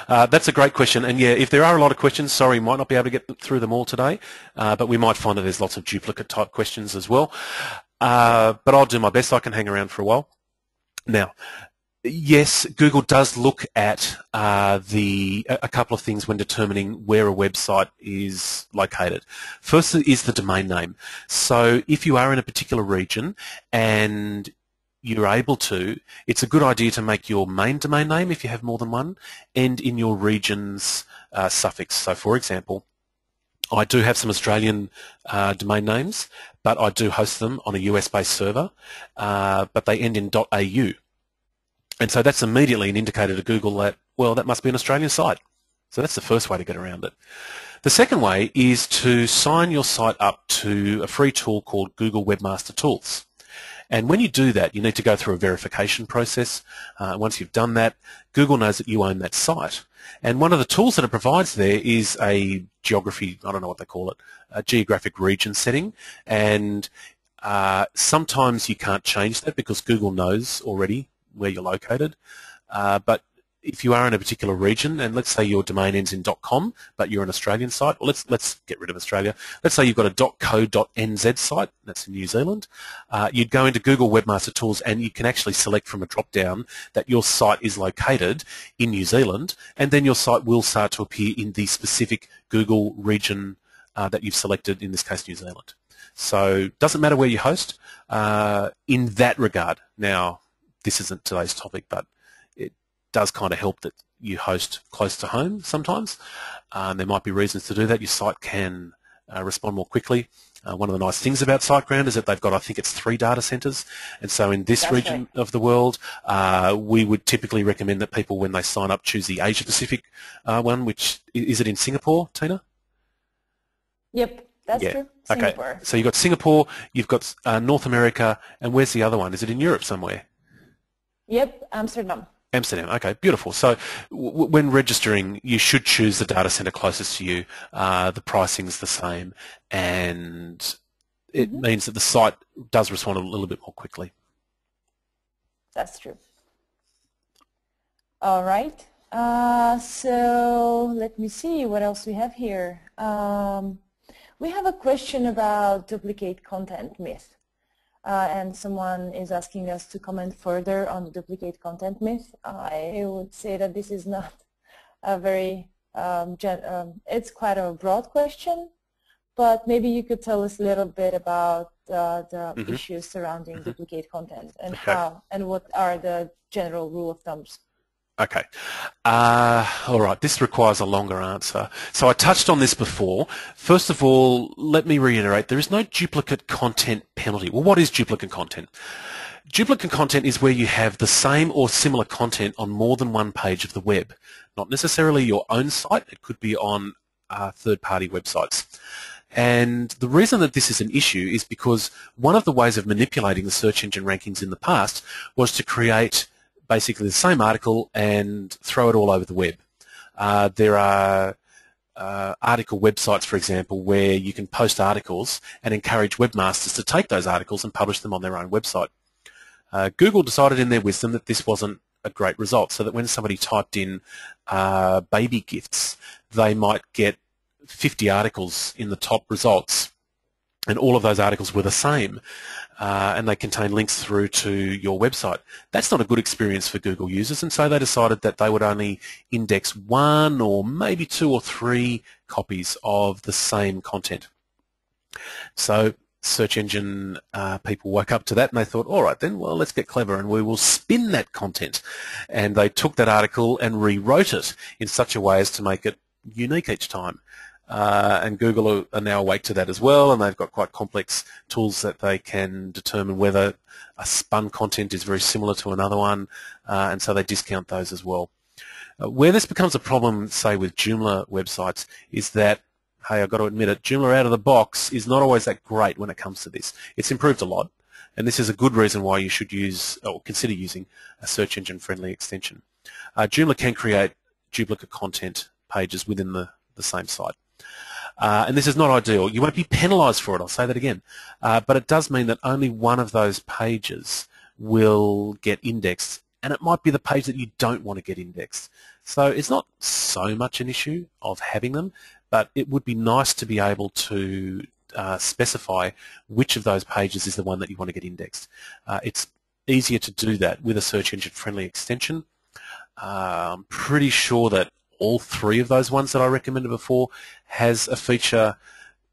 That's a great question, and yeah, if there are a lot of questions, sorry, might not be able to get through them all today, but we might find that there's lots of duplicate type questions as well. But I'll do my best. I can hang around for a while. Now, yes, Google does look at a couple of things when determining where a website is located. First is the domain name. So if you are in a particular region and you're able to, it's a good idea to make your main domain name, if you have more than one, end in your region's suffix. So for example, I do have some Australian domain names, but I do host them on a US-based server, but they end in .au. And so that's immediately an indicator to Google that, well, that must be an Australian site. So that's the first way to get around it. The second way is to sign your site up to a free tool called Google Webmaster Tools. And when you do that, you need to go through a verification process. Once you've done that, Google knows that you own that site. And one of the tools that it provides there is a geography, I don't know what they call it, a geographic region setting. And sometimes you can't change that because Google knows already where you're located. But if you are in a particular region, and let's say your domain ends in .com, but you're an Australian site, well, let's get rid of Australia. Let's say you've got a .co.nz site, that's in New Zealand. You'd go into Google Webmaster Tools and you can actually select from a drop-down that your site is located in New Zealand, and then your site will start to appear in the specific Google region that you've selected, in this case New Zealand. So it doesn't matter where you host in that regard. Now, this isn't today's topic, but it does kind of help that you host close to home sometimes. There might be reasons to do that. Your site can respond more quickly. One of the nice things about SiteGround is that they've got, I think it's 3 data centers. And so in this region of the world, we would typically recommend that people, when they sign up, choose the Asia Pacific one, which, is it in Singapore, Tina? Yep, that's true. Singapore. Okay, so you've got Singapore, you've got North America, and where's the other one? Is it in Europe somewhere? Yep, Amsterdam. Amsterdam, okay, beautiful. So when registering, you should choose the data center closest to you. The pricing's the same, and it means that the site does respond a little bit more quickly. That's true. All right. So let me see what else we have here. We have a question about duplicate content myth. And someone is asking us to comment further on the duplicate content myth. I would say that this is not a very, it's quite a broad question, but maybe you could tell us a little bit about the issues surrounding duplicate content and how, and what are the general rule of thumbs. Okay. All right. This requires a longer answer. So I touched on this before. First of all, let me reiterate, there is no duplicate content penalty. Well, what is duplicate content? Duplicate content is where you have the same or similar content on more than one page of the web. Not necessarily your own site. It could be on third-party websites. And the reason that this is an issue is because one of the ways of manipulating the search engine rankings in the past was to create basically the same article and throw it all over the web. There are article websites, for example, where you can post articles and encourage webmasters to take those articles and publish them on their own website. Google decided in their wisdom that this wasn't a great result, so that when somebody typed in baby gifts, they might get 50 articles in the top results, and all of those articles were the same. And they contain links through to your website. That's not a good experience for Google users, and so they decided that they would only index 1 or maybe 2 or 3 copies of the same content. So search engine people woke up to that and they thought, all right then, well, let's get clever and we will spin that content. And they took that article and rewrote it in such a way as to make it unique each time. And Google are now awake to that as well, and they've got quite complex tools that they can determine whether a spun content is very similar to another one, and so they discount those as well. Where this becomes a problem, say, with Joomla websites is that, hey, I've got to admit it, Joomla out of the box is not always that great when it comes to this. It's improved a lot, and this is a good reason why you should use or consider using a search engine-friendly extension. Joomla can create duplicate content pages within the same site. And this is not ideal. You won't be penalised for it, I'll say that again. But it does mean that only one of those pages will get indexed, and it might be the page that you don't want to get indexed. So it's not so much an issue of having them, but it would be nice to be able to specify which of those pages is the one that you want to get indexed. It's easier to do that with a search engine friendly extension. I'm pretty sure that all three of those ones that I recommended before has a feature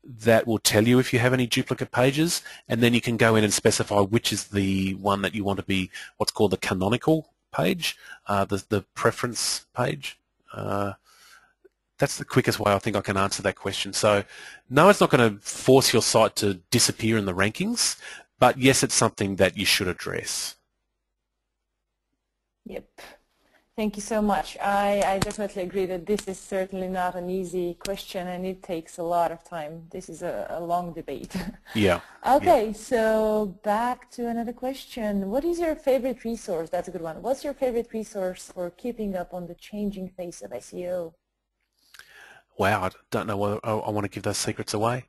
that will tell you if you have any duplicate pages, and then you can go in and specify which is the one that you want to be what's called the canonical page, the preference page. That's the quickest way I think I can answer that question. So no, it's not going to force your site to disappear in the rankings, but yes, it's something that you should address. Yep. Thank you so much. I definitely agree that this is certainly not an easy question, and it takes a lot of time. This is a long debate. Yeah. Okay, yeah. so back to another question. What is your favorite resource? That's a good one. What's your favorite resource for keeping up on the changing face of SEO? Wow, I don't know whether I want to give those secrets away.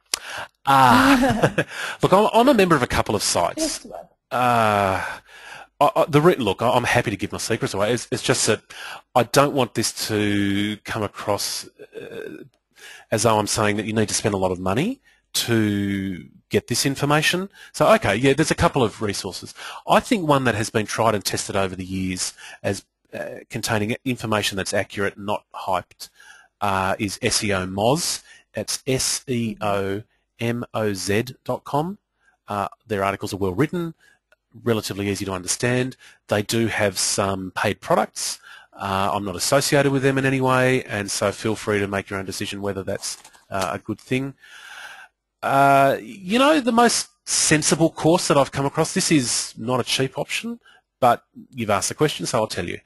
Look, I'm a member of a couple of sites. Just one. Look, I'm happy to give my secrets away. It's just that I don't want this to come across as though I'm saying that you need to spend a lot of money to get this information. So, okay, yeah, there's a couple of resources. I think one that has been tried and tested over the years as containing information that's accurate, not hyped, is SEO Moz. That's SEOMOZ.com. Their articles are well written, relatively easy to understand. They do have some paid products. I'm not associated with them in any way, and so feel free to make your own decision whether that's a good thing. You know, the most sensible course that I've come across, this is not a cheap option, but you've asked the question, so I'll tell you.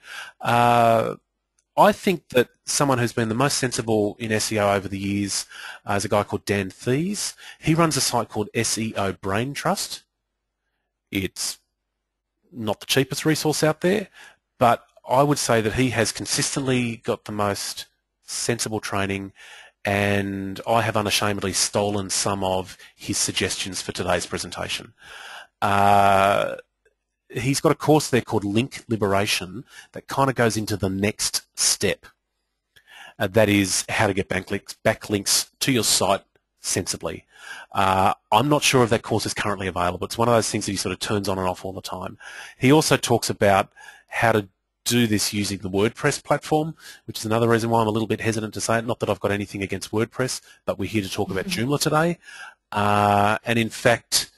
I think that someone who's been the most sensible in SEO over the years is a guy called Dan Thies. He runs a site called SEO Brain Trust. It's not the cheapest resource out there, but I would say that he has consistently got the most sensible training, and I have unashamedly stolen some of his suggestions for today's presentation. He's got a course there called Link Liberation that kind of goes into the next step. That is how to get backlinks to your site sensibly. I'm not sure if that course is currently available. It's one of those things that he sort of turns on and off all the time. He also talks about how to do this using the WordPress platform, which is another reason why I'm a little bit hesitant to say it. Not that I've got anything against WordPress, but we're here to talk about Joomla today. And in fact,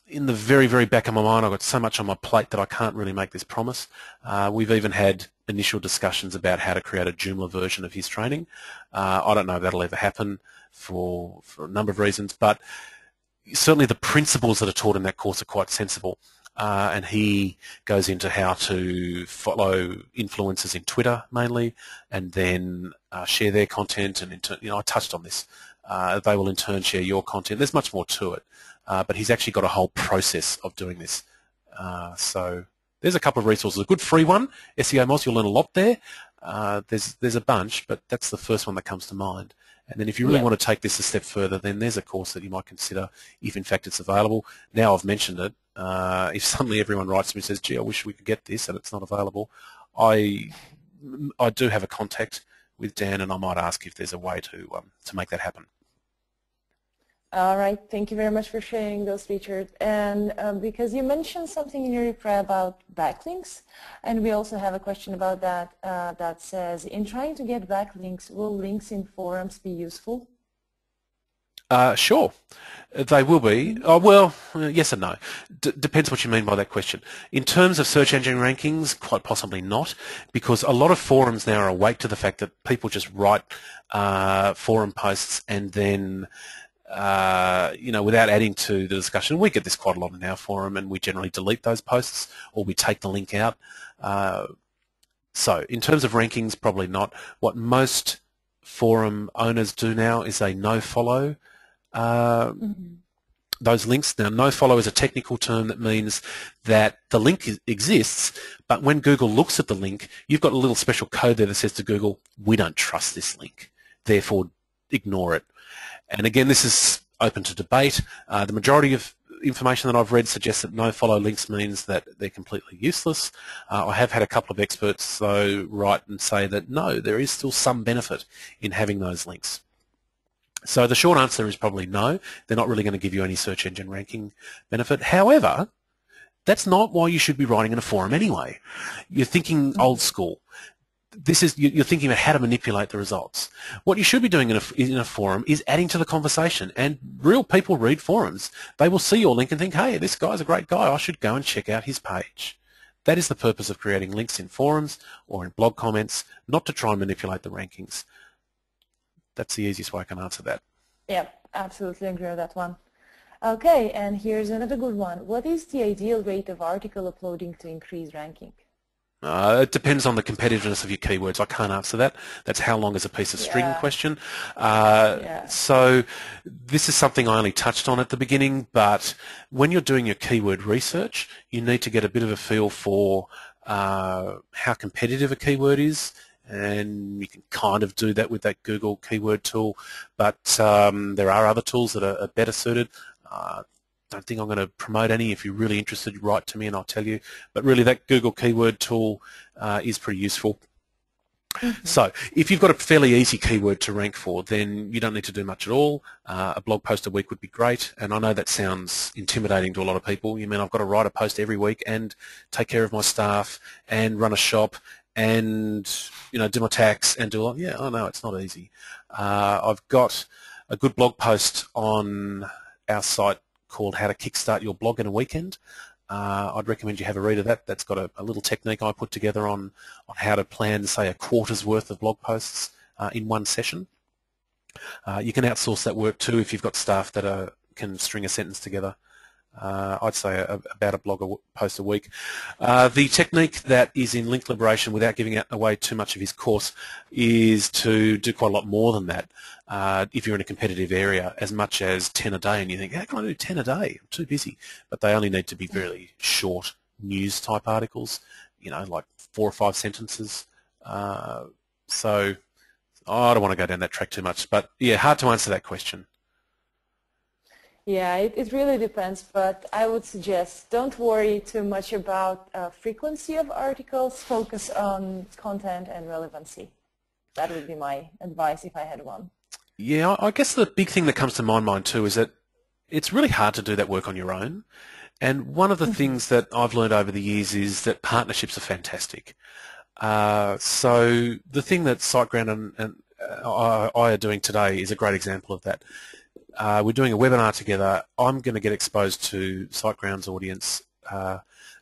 in the very, very back of my mind, I've got so much on my plate that I can't really make this promise. We've even had initial discussions about how to create a Joomla version of his training. I don't know if that'll ever happen for a number of reasons, but certainly the principles that are taught in that course are quite sensible. And he goes into how to follow influencers in Twitter mainly, and then share their content. And I touched on this. They will in turn share your content. There's much more to it, but he's actually got a whole process of doing this. So there's a couple of resources. A good free one, SEO Moz. You'll learn a lot there. There's a bunch, but that's the first one that comes to mind. And then if you really want to take this a step further, then there's a course that you might consider if in fact it's available. Now I've mentioned it. If suddenly everyone writes to me and says, gee, I wish we could get this and it's not available, I do have a contact with Dan, and I might ask if there's a way to make that happen. All right, thank you very much for sharing those, Richard. And because you mentioned something in your reply about backlinks, and we also have a question about that that says, in trying to get backlinks, will links in forums be useful? Sure, they will be. Oh, well, yes and no. Depends what you mean by that question. In terms of search engine rankings, quite possibly not, because a lot of forums now are awake to the fact that people just write forum posts and then without adding to the discussion. We get this quite a lot in our forum, and we generally delete those posts or we take the link out. So in terms of rankings, probably not. What most forum owners do now is they no-follow those links. Now, no-follow is a technical term that means that the link exists, but when Google looks at the link, you've got a little special code there that says to Google, we don't trust this link, therefore ignore it. And again, this is open to debate. The majority of information that I've read suggests that no-follow links means that they're completely useless. I have had a couple of experts, though, write and say that no, there is still some benefit in having those links. So the short answer is probably no. They're not really going to give you any search engine ranking benefit. However, That's not why you should be writing in a forum anyway. You're thinking old school. You're thinking about how to manipulate the results. What you should be doing in a forum is adding to the conversation, and real people read forums. They will see your link and think, hey, this guy's a great guy, I should go and check out his page. That is the purpose of creating links in forums or in blog comments, not to try and manipulate the rankings. That's the easiest way I can answer that. Yeah, absolutely agree with that one. Okay, and here's another good one. What is the ideal rate of article uploading to increase ranking? It depends on the competitiveness of your keywords. I can't answer that. That's how long is a piece of string question. So this is something I only touched on at the beginning, but when you're doing your keyword research, you need to get a bit of a feel for how competitive a keyword is, and you can kind of do that with that Google keyword tool, but there are other tools that are better suited. Don't think I'm going to promote any. If you're really interested, write to me and I'll tell you. But really, that Google keyword tool is pretty useful. So if you've got a fairly easy keyword to rank for, then you don't need to do much at all. A blog post a week would be great. And I know that sounds intimidating to a lot of people. You mean I've got to write a post every week and take care of my staff and run a shop and do my tax and do all. Yeah, I know it's not easy. I've got a good blog post on our site called How to Kickstart Your Blog in a Weekend. I'd recommend you have a read of that. That's got a little technique I put together on how to plan, say, a quarter's worth of blog posts in one session. You can outsource that work too if you've got staff that can string a sentence together. I'd say about a blog post a week. The technique that is in Link Liberation, without giving away too much of his course, is to do quite a lot more than that. If you're in a competitive area, as much as 10 a day, and you think, how can I do 10 a day? I'm too busy. But they only need to be very short news type articles, like 4 or 5 sentences. So I don't want to go down that track too much. But yeah, hard to answer that question. Yeah, it really depends, but I would suggest don't worry too much about frequency of articles, focus on content and relevancy. That would be my advice if I had one. Yeah, I guess the big thing that comes to my mind too is that it's really hard to do that work on your own. And one of the things that I've learned over the years is that partnerships are fantastic. So the thing that SiteGround and I are doing today is a great example of that. We're doing a webinar together. I'm going to get exposed to SiteGround's audience.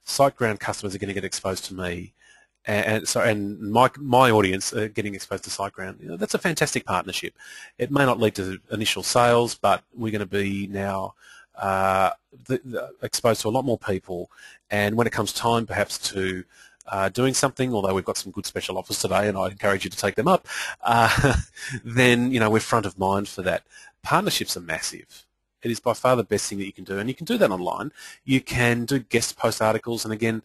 SiteGround customers are going to get exposed to me, and my audience are getting exposed to SiteGround. That's a fantastic partnership. It may not lead to initial sales, but we're going to be now exposed to a lot more people. And when it comes time, perhaps to doing something, although we've got some good special offers today, and I encourage you to take them up, then we're front of mind for that. Partnerships are massive. It is by far the best thing that you can do, and you can do that online. You can do guest post articles, and again,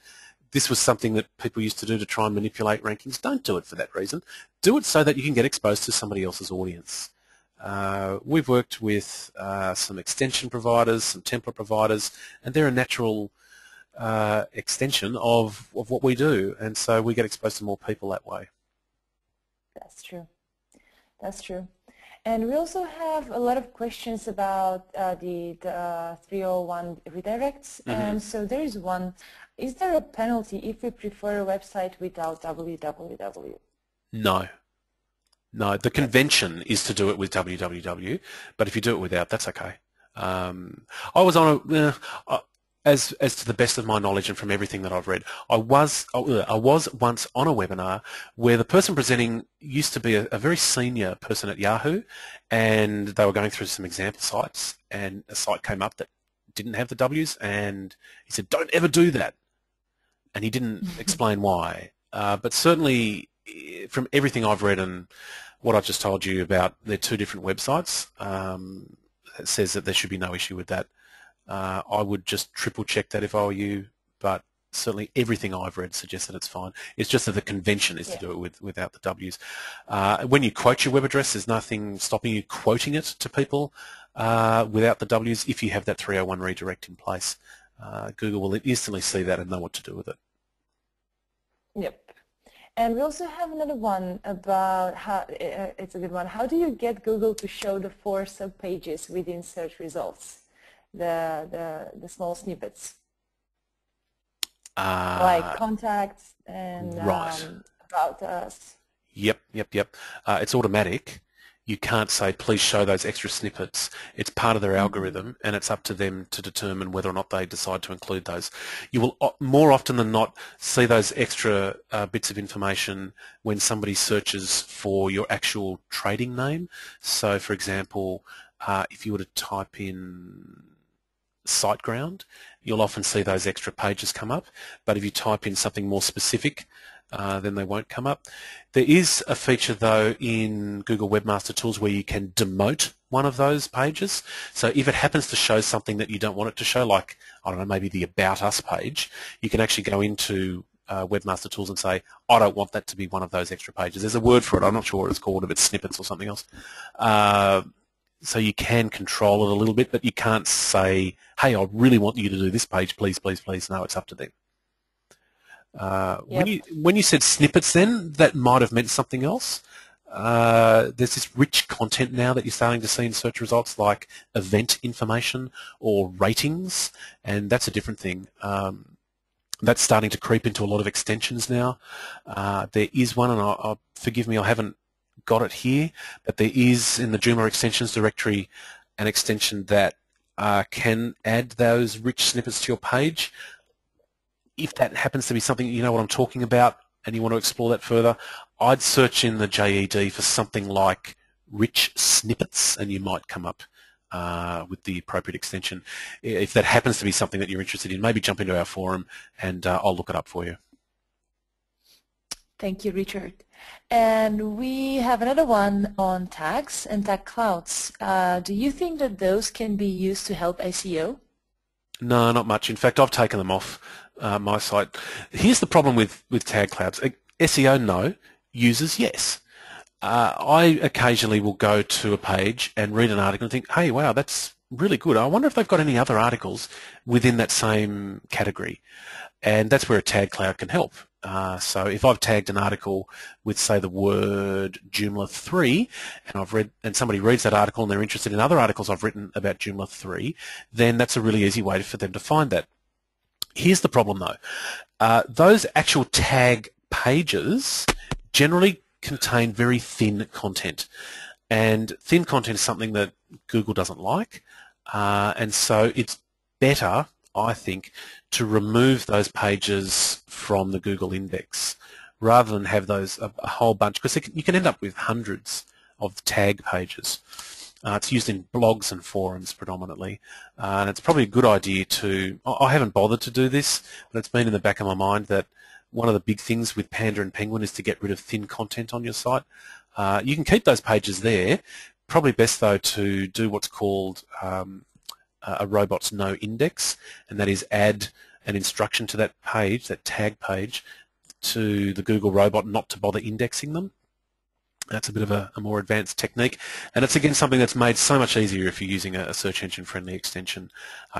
this was something that people used to do to try and manipulate rankings. Don't do it for that reason. Do it so that you can get exposed to somebody else's audience. We've worked with some extension providers, some template providers, and they're a natural extension of what we do, and so we get exposed to more people that way. That's true. That's true. And we also have a lot of questions about the 301 redirects. And so there is one. Is there a penalty if we prefer a website without www? No. No. The convention is to do it with www, but if you do it without, that's okay. I was on a... As to the best of my knowledge and from everything that I've read, I was once on a webinar where the person presenting used to be a very senior person at Yahoo, and they were going through some example sites, and a site came up that didn't have the W's, and he said, "Don't ever do that," and he didn't explain why. But certainly, from everything I've read and what I've just told you about their 2 different websites, it says that there should be no issue with that. I would just triple check that if I were you, but certainly everything I've read suggests that it's fine. It's just that the convention is to do it without the W's. When you quote your web address, there's nothing stopping you quoting it to people without the W's if you have that 301 redirect in place. Google will instantly see that and know what to do with it. Yep. And we also have another one about how, it's a good one, how do you get Google to show the 4 sub-pages within search results? The small snippets. Like contacts and Right. about us. Yep. It's automatic. You can't say, please show those extra snippets. It's part of their algorithm, and it's up to them to determine whether or not they decide to include those. You will more often than not see those extra bits of information when somebody searches for your actual trading name. So, for example, if you were to type in SiteGround, you'll often see those extra pages come up. But if you type in something more specific, then they won't come up. There is a feature though in Google Webmaster Tools where you can demote one of those pages. So if it happens to show something that you don't want it to show, like, I don't know, maybe the About Us page, you can actually go into Webmaster Tools and say, I don't want that to be one of those extra pages. There's a word for it. I'm not sure what it's called, if it's snippets or something else. So you can control it a little bit, but you can't say, hey, I really want you to do this page, please, please, please. No, it's up to them. When you said snippets then, that might have meant something else. There's this rich content now that you're starting to see in search results, like event information or ratings, and that's a different thing. That's starting to creep into a lot of extensions now. There is one, and forgive me, I haven't got it here, but there is in the Joomla extensions directory an extension that can add those rich snippets to your page. If that happens to be something you know what I'm talking about and you want to explore that further, I'd search in the JED for something like rich snippets and you might come up with the appropriate extension. If that happens to be something that you're interested in, maybe jump into our forum and I'll look it up for you. Thank you, Richard. And we have another one on tags and tag clouds. Do you think that those can be used to help SEO? No, not much. In fact, I've taken them off my site. Here's the problem with tag clouds. SEO, no. Users, yes. I occasionally will go to a page and read an article and think, hey, wow, that's really good. I wonder if they've got any other articles within that same category. And that's where a tag cloud can help. So if I've tagged an article with, say, the word Joomla 3, and somebody reads that article and they're interested in other articles I've written about Joomla 3, then that's a really easy way for them to find that. Here's the problem, though. Those actual tag pages generally contain very thin content, and thin content is something that Google doesn't like, and so it's better, I think, to remove those pages from the Google index rather than have those a whole bunch, because you can end up with hundreds of tag pages. It's used in blogs and forums predominantly, and it's probably a good idea to, I haven't bothered to do this, but it's been in the back of my mind that one of the big things with Panda and Penguin is to get rid of thin content on your site. You can keep those pages there. Probably best, though, to do what's called a robots no index, and that is add an instruction to that page, that tag page, to the Google robot not to bother indexing them. That's a bit of a more advanced technique, and it's again something that's made so much easier if you're using a search engine friendly extension.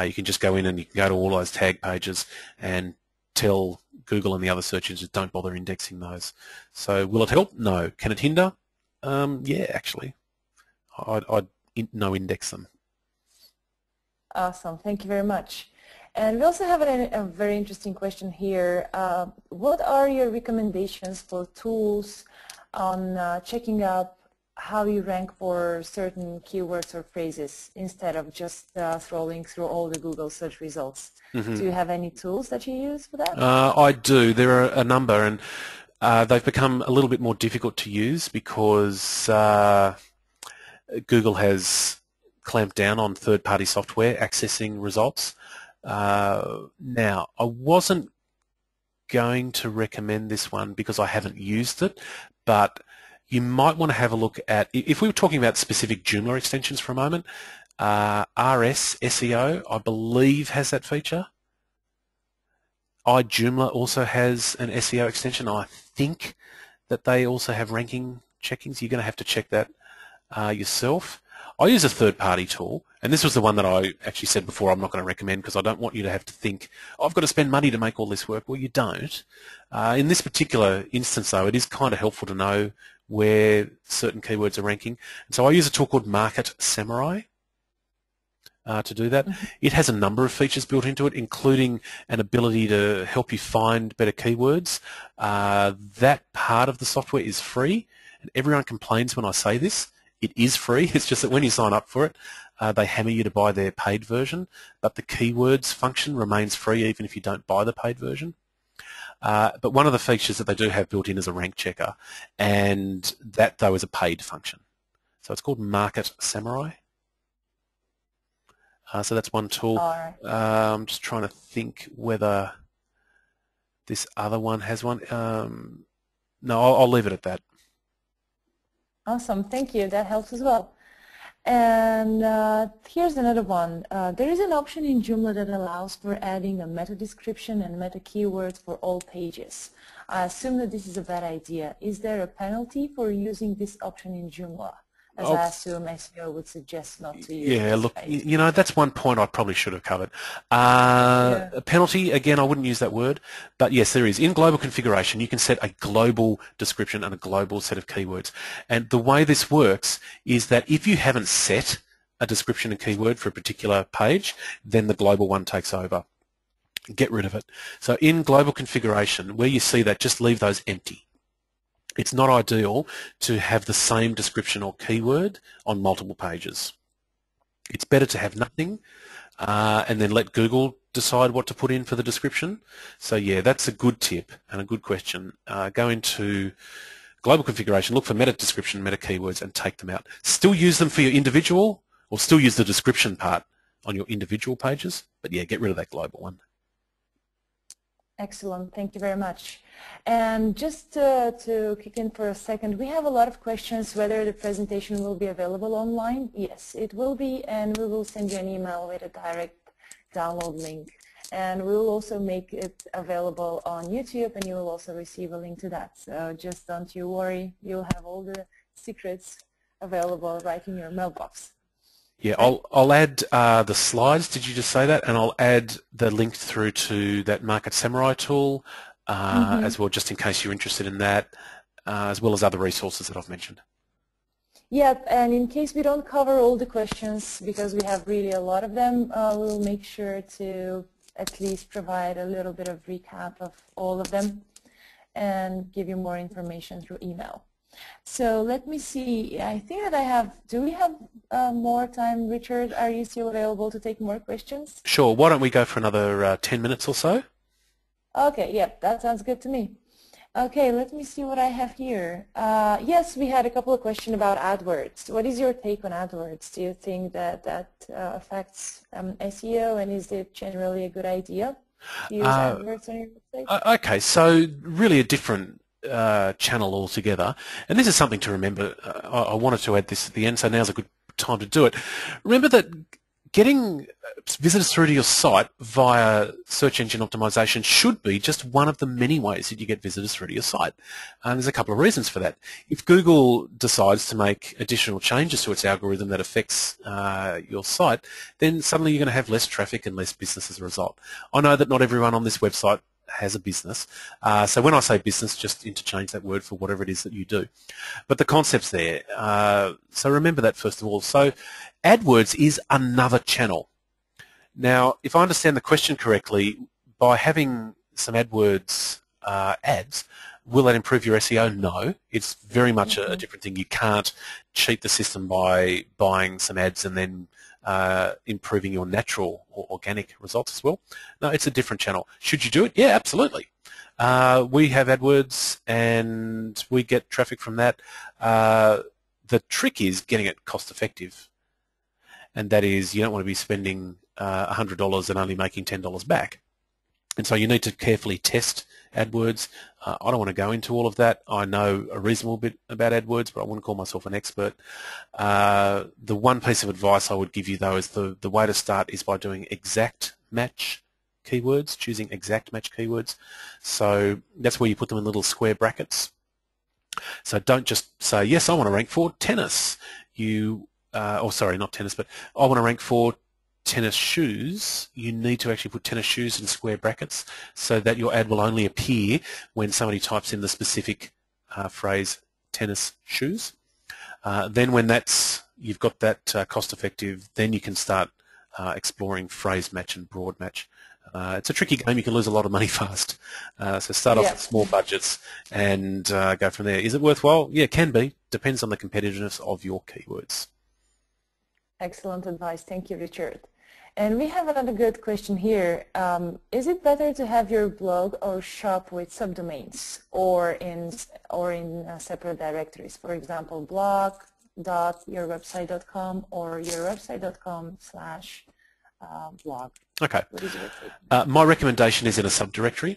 You can just go in and you can go to all those tag pages and tell Google and the other search engines don't bother indexing those. So will it help? No. Can it hinder? Yeah, actually. I'd no index them. Awesome. Thank you very much. And we also have a very interesting question here. What are your recommendations for tools on checking up how you rank for certain keywords or phrases instead of just scrolling through all the Google search results? Mm-hmm. Do you have any tools that you use for that? I do. There are a number, and they've become a little bit more difficult to use because Google has clamped down on third-party software accessing results. Now, I wasn't going to recommend this one because I haven't used it, but you might want to have a look at, if we were talking about specific Joomla extensions for a moment, RS SEO, I believe, has that feature. iJoomla also has an SEO extension. I think that they also have ranking checkings. You're going to have to check that yourself. I use a third-party tool, and this was the one that I actually said before I'm not going to recommend because I don't want you to have to think, oh, I've got to spend money to make all this work. Well, you don't. In this particular instance, though, it is kind of helpful to know where certain keywords are ranking. And so I use a tool called Market Samurai. to do that. It has a number of features built into it, including an ability to help you find better keywords. That part of the software is free, and everyone complains when I say this. It is free. It's just that when you sign up for it, they hammer you to buy their paid version, but the keywords function remains free even if you don't buy the paid version. But one of the features that they do have built in is a rank checker, and that, though, is a paid function. So it's called Market Samurai. So that's one tool. All right. I'm just trying to think whether this other one has one. No, I'll leave it at that. Awesome, thank you. That helps as well. And here's another one. There is an option in Joomla that allows for adding a meta description and meta keywords for all pages. I assume that this is a bad idea. Is there a penalty for using this option in Joomla? As I assume SEO would suggest not to use it. Yeah, look, you know, that's one point I probably should have covered. A penalty, again, I wouldn't use that word, but yes, there is. In global configuration, you can set a global description and a global set of keywords. And the way this works is that if you haven't set a description and keyword for a particular page, then the global one takes over. Get rid of it. So in global configuration, where you see that, just leave those empty. It's not ideal to have the same description or keyword on multiple pages. It's better to have nothing and then let Google decide what to put in for the description. So yeah, that's a good tip and a good question. Go into global configuration, look for meta description, meta keywords, and take them out. Still use them for your individual, or still use the description part on your individual pages, but yeah, get rid of that global one. Excellent, thank you very much. And just to kick in for a second, we have a lot of questions whether the presentation will be available online. Yes, it will be, and we will send you an email with a direct download link. And we will also make it available on YouTube, and you will also receive a link to that. So just don't you worry, you'll have all the secrets available right in your mailbox. Yeah, I'll add the slides, did you just say that? And I'll add the link through to that Market Samurai tool as well, just in case you're interested in that, as well as other resources that I've mentioned. Yep, and in case we don't cover all the questions, because we have really a lot of them, we'll make sure to at least provide a little bit of recap of all of them and give you more information through email. So let me see, I think that I have, do we have more time, Richard? Are you still available to take more questions? Sure, why don't we go for another 10 minutes or so? Okay, yep, that sounds good to me. Okay, let me see what I have here. Yes, we had a couple of questions about AdWords. What is your take on AdWords? Do you think that that affects SEO, and is it generally a good idea to use AdWords on your website? Okay, so really a different channel altogether, and this is something to remember. I wanted to add this at the end, so now's a good time to do it. Remember that getting visitors through to your site via search engine optimization should be just one of the many ways that you get visitors through to your site. There's a couple of reasons for that. If Google decides to make additional changes to its algorithm that affects your site, then suddenly you're going to have less traffic and less business as a result. I know that not everyone on this website has a business, so when I say business, just interchange that word for whatever it is that you do. But the concept's there, so remember that first of all. So AdWords is another channel. Now, if I understand the question correctly, by having some AdWords ads, will that improve your SEO? No, it's very much a different thing. You can't cheat the system by buying some ads and then improving your natural or organic results as well. No, it's a different channel. Should you do it? Yeah, absolutely. We have AdWords and we get traffic from that. The trick is getting it cost effective, and that is you don't want to be spending $100 and only making $10 back. And so you need to carefully test AdWords. I don't want to go into all of that. I know a reasonable bit about AdWords, but I wouldn't call myself an expert. The one piece of advice I would give you, though, is the way to start is by doing exact match keywords, choosing exact match keywords. So that's where you put them in little square brackets. So don't just say, yes, I want to rank for tennis. Oh, sorry, not tennis, but I want to rank for tennis shoes. You need to actually put tennis shoes in square brackets so that your ad will only appear when somebody types in the specific phrase tennis shoes. Then when you've got that cost effective, then you can start exploring phrase match and broad match. It's a tricky game. You can lose a lot of money fast. So start off with small budgets and go from there. Is it worthwhile? Yeah, it can be. Depends on the competitiveness of your keywords. Excellent advice. Thank you, Richard. And we have another good question here. Is it better to have your blog or shop with subdomains or in separate directories? For example, blog.yourwebsite.com or yourwebsite.com/blog. Okay. What is your take? My recommendation is in a subdirectory,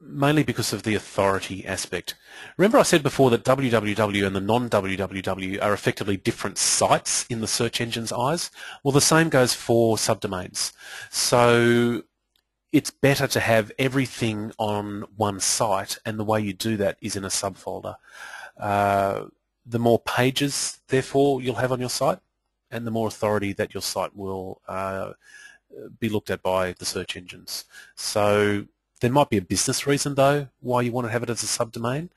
mainly because of the authority aspect. Remember I said before that www and the non-www are effectively different sites in the search engine's eyes? Well, the same goes for subdomains. So it's better to have everything on one site, and the way you do that is in a subfolder. The more pages, therefore, you'll have on your site, and the more authority that your site will be looked at by the search engines. So there might be a business reason, though, why you want to have it as a subdomain.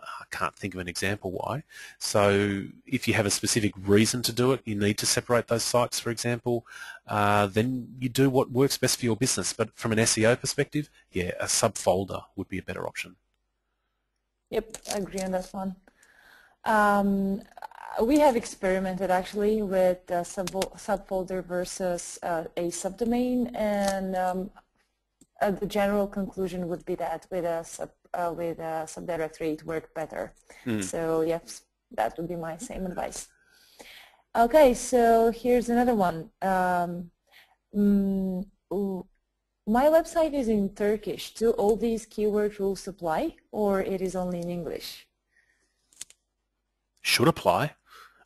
I can't think of an example why. So if you have a specific reason to do it, you need to separate those sites, for example, then you do what works best for your business. But from an SEO perspective, yeah, a subfolder would be a better option. Yep, I agree on that one. We have experimented actually with a subfolder versus a subdomain, and the general conclusion would be that with a subdirectory it worked better. So yes, that would be my same advice. Okay, so here's another one. My website is in Turkish. Do all these keyword rules apply, or it is only in English? Should apply.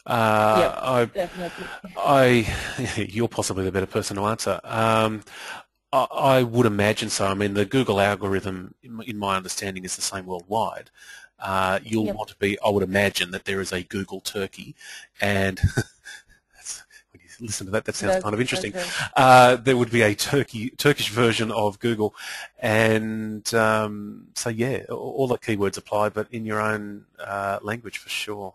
Definitely. You're possibly the better person to answer. I would imagine so. I mean, the Google algorithm, in my understanding, is the same worldwide. You'll want to be, I would imagine, that there is a Google Turkey, and when you listen to that, that sounds kind of interesting. There would be a Turkish version of Google, and so yeah, all the keywords apply, but in your own language for sure.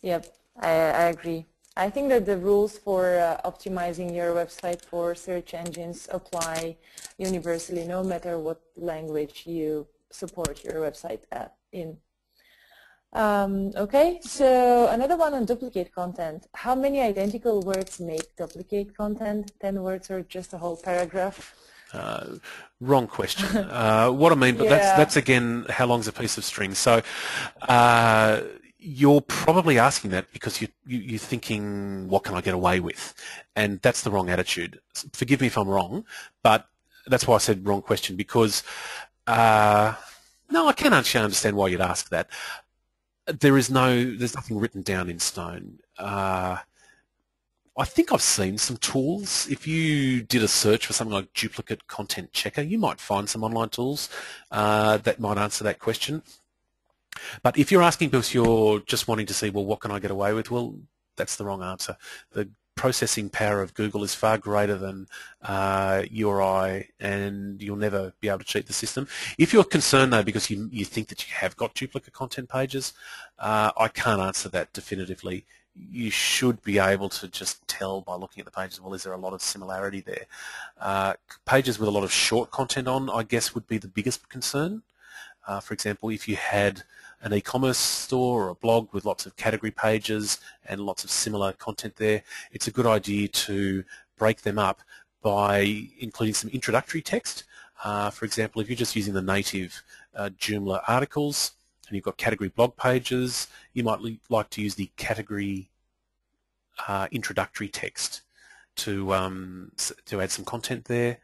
Yep, I agree. I think that the rules for optimizing your website for search engines apply universally, no matter what language you support your website in. Okay, so another one on duplicate content. How many identical words make duplicate content? 10 words or just a whole paragraph? Wrong question. What I mean, but that's again, how long's a piece of string? So you're probably asking that because you're thinking, what can I get away with? And that's the wrong attitude. Forgive me if I'm wrong, but that's why I said wrong question, because no, I can actually understand why you'd ask that. There's nothing written down in stone. I think I've seen some tools. If you did a search for something like duplicate content checker, you might find some online tools that might answer that question. But if you're asking because you're just wanting to see, well, what can I get away with? Well, that's the wrong answer. The processing power of Google is far greater than you or I, and you'll never be able to cheat the system. If you're concerned, though, because you think that you have got duplicate content pages, I can't answer that definitively. You should be able to just tell by looking at the pages, well, is there a lot of similarity there? Pages with a lot of short content on, I guess, would be the biggest concern. For example, if you had an e-commerce store or a blog with lots of category pages and lots of similar content there, it's a good idea to break them up by including some introductory text. For example, if you're just using the native Joomla articles and you've got category blog pages, you might like to use the category introductory text to add some content there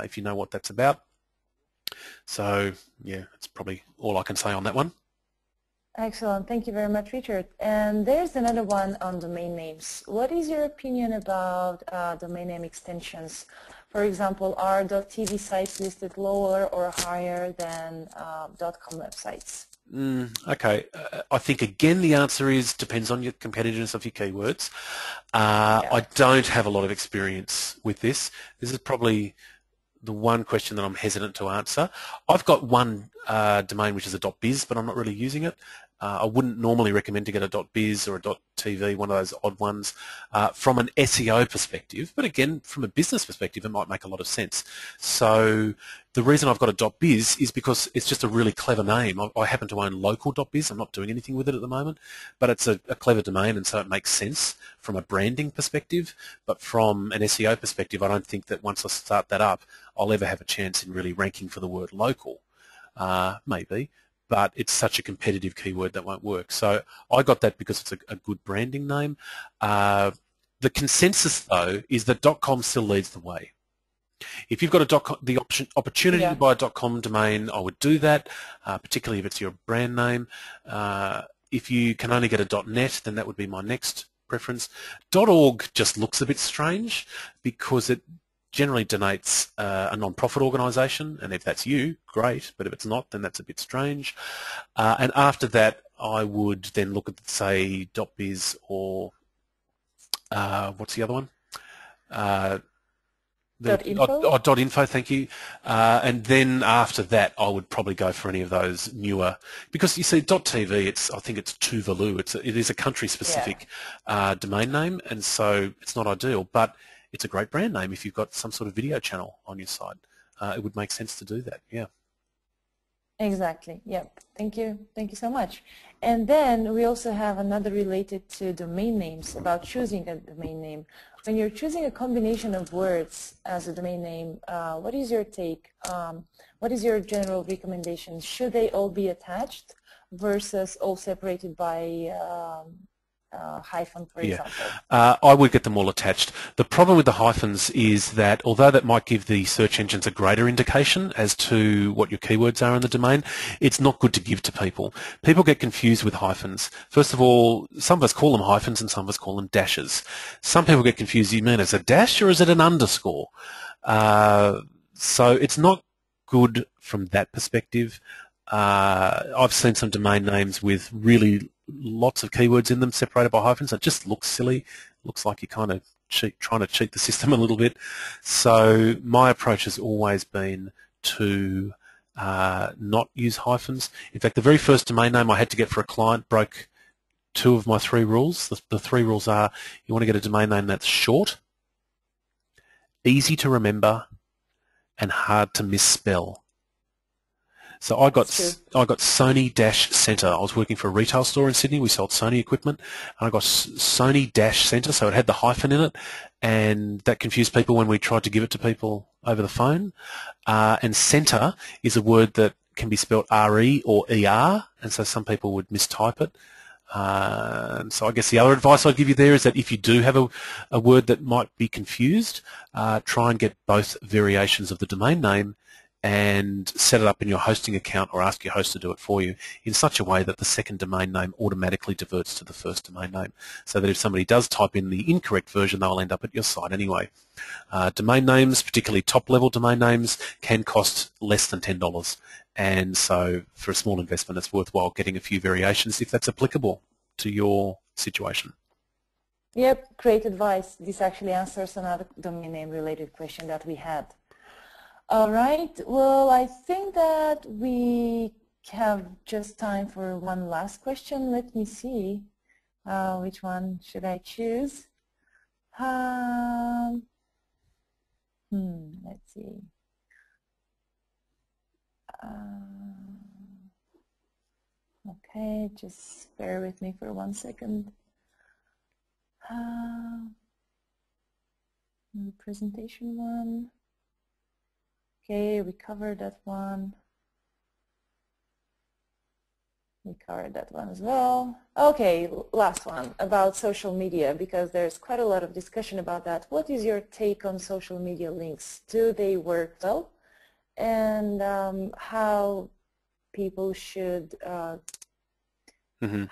if you know what that's about. So, yeah, that's probably all I can say on that one. Excellent. Thank you very much, Richard. And there's another one on domain names. What is your opinion about domain name extensions? For example, are .tv sites listed lower or higher than .com websites? Okay. I think, again, the answer is depends on your competitiveness of your keywords. I don't have a lot of experience with this. This is probably the one question that I'm hesitant to answer. I've got one domain which is a .biz, but I'm not really using it. I wouldn't normally recommend to get a .biz or a .tv, one of those odd ones, from an SEO perspective. But again, from a business perspective, it might make a lot of sense. So the reason I've got a .biz is because it's just a really clever name. I happen to own local.biz. I'm not doing anything with it at the moment, but it's a clever domain, and so it makes sense from a branding perspective. But from an SEO perspective, I don't think that once I start that up, I'll ever have a chance in really ranking for the word local. Maybe, but it's such a competitive keyword that won't work. So I got that because it's a good branding name. The consensus, though, is that .com still leads the way. If you've got the opportunity to buy a .com domain, I would do that, particularly if it's your brand name. If you can only get a .net, then that would be my next preference. .org just looks a bit strange because it generally denotes a non-profit organisation, and if that's you, great, but if it's not, then that's a bit strange. And after that, I would then look at, say, .biz or what's the other one? .info, thank you. And then after that, I would probably go for any of those newer, because you see, .tv, I think it's Tuvalu. It is a country-specific domain name, and so it's not ideal, but it's a great brand name if you've got some sort of video channel on your site. It would make sense to do that, yeah. Exactly, yep. Thank you so much. And then we also have another related to domain names, about choosing a domain name. When you're choosing a combination of words as a domain name, what is your take? What is your general recommendation? Should they all be attached versus all separated by hyphen, for example? I would get them all attached. The problem with the hyphens is that although that might give the search engines a greater indication as to what your keywords are in the domain, it's not good to give to people. People get confused with hyphens. First of all, some of us call them hyphens and some of us call them dashes. Some people get confused. You mean it's a dash or is it an underscore? So it's not good from that perspective. I've seen some domain names with really lots of keywords in them separated by hyphens. It just looks silly. Looks like you're kind of trying to cheat the system a little bit. So my approach has always been to not use hyphens. In fact, the very first domain name I had to get for a client broke two of my three rules. The three rules are: you want to get a domain name that's short, easy to remember, and hard to misspell. So I got Sony-Center. I was working for a retail store in Sydney. We sold Sony equipment, and I got Sony-Center, so it had the hyphen in it, and that confused people when we tried to give it to people over the phone. And center is a word that can be spelled R-E or E-R, and so some people would mistype it. So I guess the other advice I'd give you there is that if you do have a word that might be confused, try and get both variations of the domain name and set it up in your hosting account or ask your host to do it for you in such a way that the second domain name automatically diverts to the first domain name, so that if somebody does type in the incorrect version, they'll end up at your site anyway. Domain names, particularly top-level domain names, can cost less than $10, and so for a small investment it's worthwhile getting a few variations if that's applicable to your situation. Yep, great advice. This actually answers another domain name related question that we had. All right, well, I think that we have just time for one last question. Let me see. Which one should I choose? Let's see. Okay, just bear with me for 1 second. The presentation one. Okay, we covered that one. We covered that one as well. Okay, last one about social media, because there's quite a lot of discussion about that. What is your take on social media links? Do they work well? And how people should, how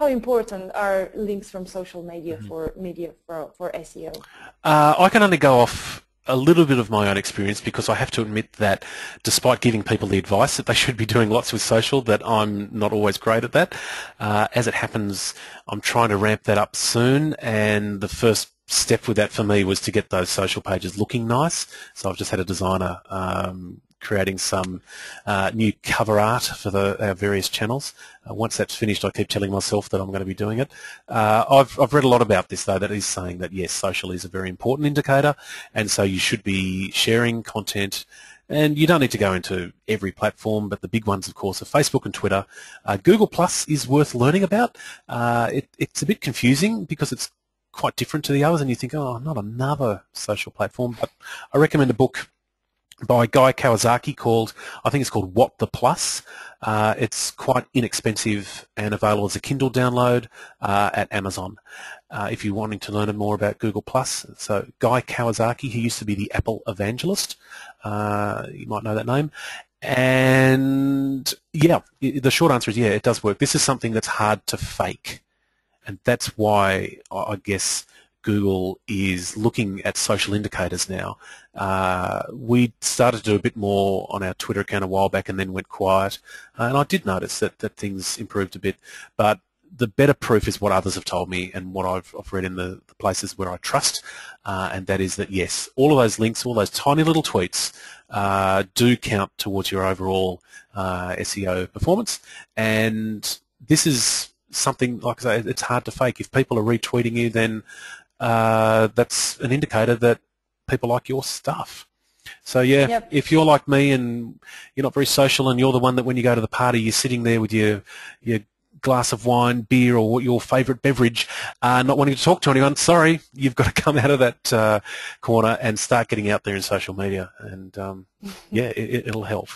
important are links from social media for SEO? I can only go off a little bit of my own experience, because I have to admit that despite giving people the advice that they should be doing lots with social, that I'm not always great at that. As it happens, I'm trying to ramp that up soon, and the first step with that for me was to get those social pages looking nice. So I've just had a designer creating some new cover art for our various channels. Once that's finished, I keep telling myself that I'm going to be doing it. I've read a lot about this, though, that is saying that, yes, social is a very important indicator, and so you should be sharing content. And you don't need to go into every platform, but the big ones, of course, are Facebook and Twitter. Google Plus is worth learning about. It's a bit confusing because it's quite different to the others, and you think, oh, not another social platform. But I recommend a book by Guy Kawasaki I think it's called What the Plus. It's quite inexpensive and available as a Kindle download at Amazon. If you're wanting to learn more about Google Plus, so Guy Kawasaki, he used to be the Apple evangelist. You might know that name. And yeah, the short answer is yeah, it does work. This is something that's hard to fake, and that's why I guess Google is looking at social indicators now. We started to do a bit more on our Twitter account a while back and then went quiet, and I did notice that things improved a bit, but the better proof is what others have told me and what I've read in the places where I trust, and that is that, yes, all of those links, all those tiny little tweets do count towards your overall SEO performance, and this is something, like I say, it's hard to fake. If people are retweeting you, then that's an indicator that people like your stuff. So yeah, Yep. if you're like me and you're not very social and you're the one that when you go to the party you're sitting there with your glass of wine, beer, or your favourite beverage, not wanting to talk to anyone, sorry, you've got to come out of that corner and start getting out there in social media, and yeah, it'll help.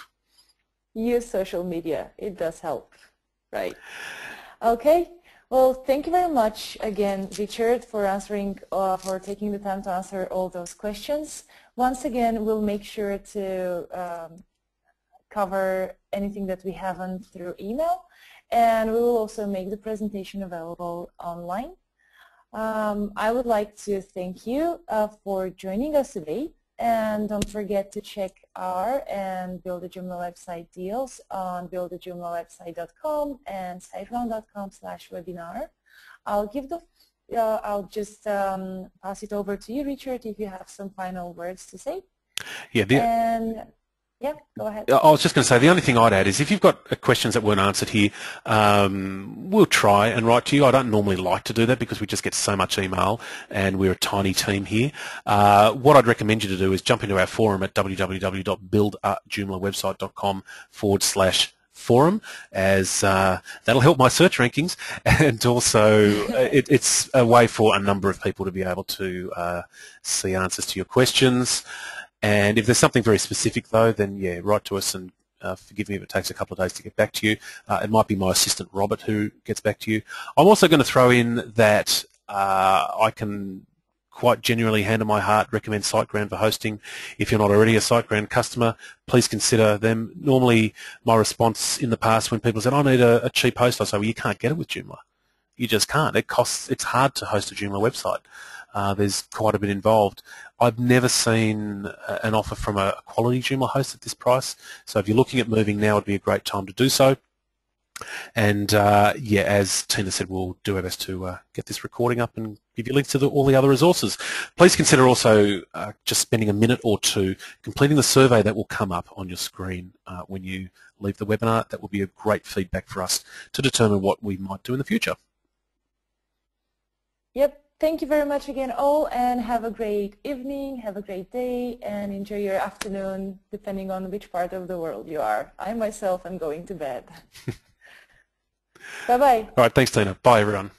Use social media. It does help, right? Okay. Well, thank you very much again, Richard, for taking the time to answer all those questions. Once again, we'll make sure to cover anything that we haven't through email, and we will also make the presentation available online. I would like to thank you for joining us today, and don't forget to check our and Build a Joomla website deals on buildajoomlawebsite.com and SiteGround.com/webinar. I'll just pass it over to you, Richard, if you have some final words to say. Yeah. Yeah, go ahead. I was just going to say, the only thing I'd add is if you've got questions that weren't answered here, we'll try and write to you. I don't normally like to do that because we just get so much email and we're a tiny team here. What I'd recommend you to do is jump into our forum at www.buildajoomlawebsite.com/forum, as that'll help my search rankings, and also it's a way for a number of people to be able to see answers to your questions. And if there's something very specific, though, then, yeah, write to us, and forgive me if it takes a couple of days to get back to you. It might be my assistant, Robert, who gets back to you. I'm also going to throw in that I can quite genuinely, hand on my heart, recommend SiteGround for hosting. If you're not already a SiteGround customer, please consider them. Normally, my response in the past when people said, I need a cheap host, I say, well, you can't get it with Joomla. You just can't. It's hard to host a Joomla website. There's quite a bit involved. I've never seen an offer from a quality Joomla host at this price, so if you're looking at moving now, would be a great time to do so. And yeah, as Tina said, we'll do our best to get this recording up and give you links to all the other resources. Please consider also just spending a minute or two completing the survey that will come up on your screen when you leave the webinar. That will be a great feedback for us to determine what we might do in the future. Yep. Thank you very much again all, and have a great evening, have a great day, and enjoy your afternoon depending on which part of the world you are. I myself am going to bed. Bye-bye. All right, thanks, Tina. Bye, everyone.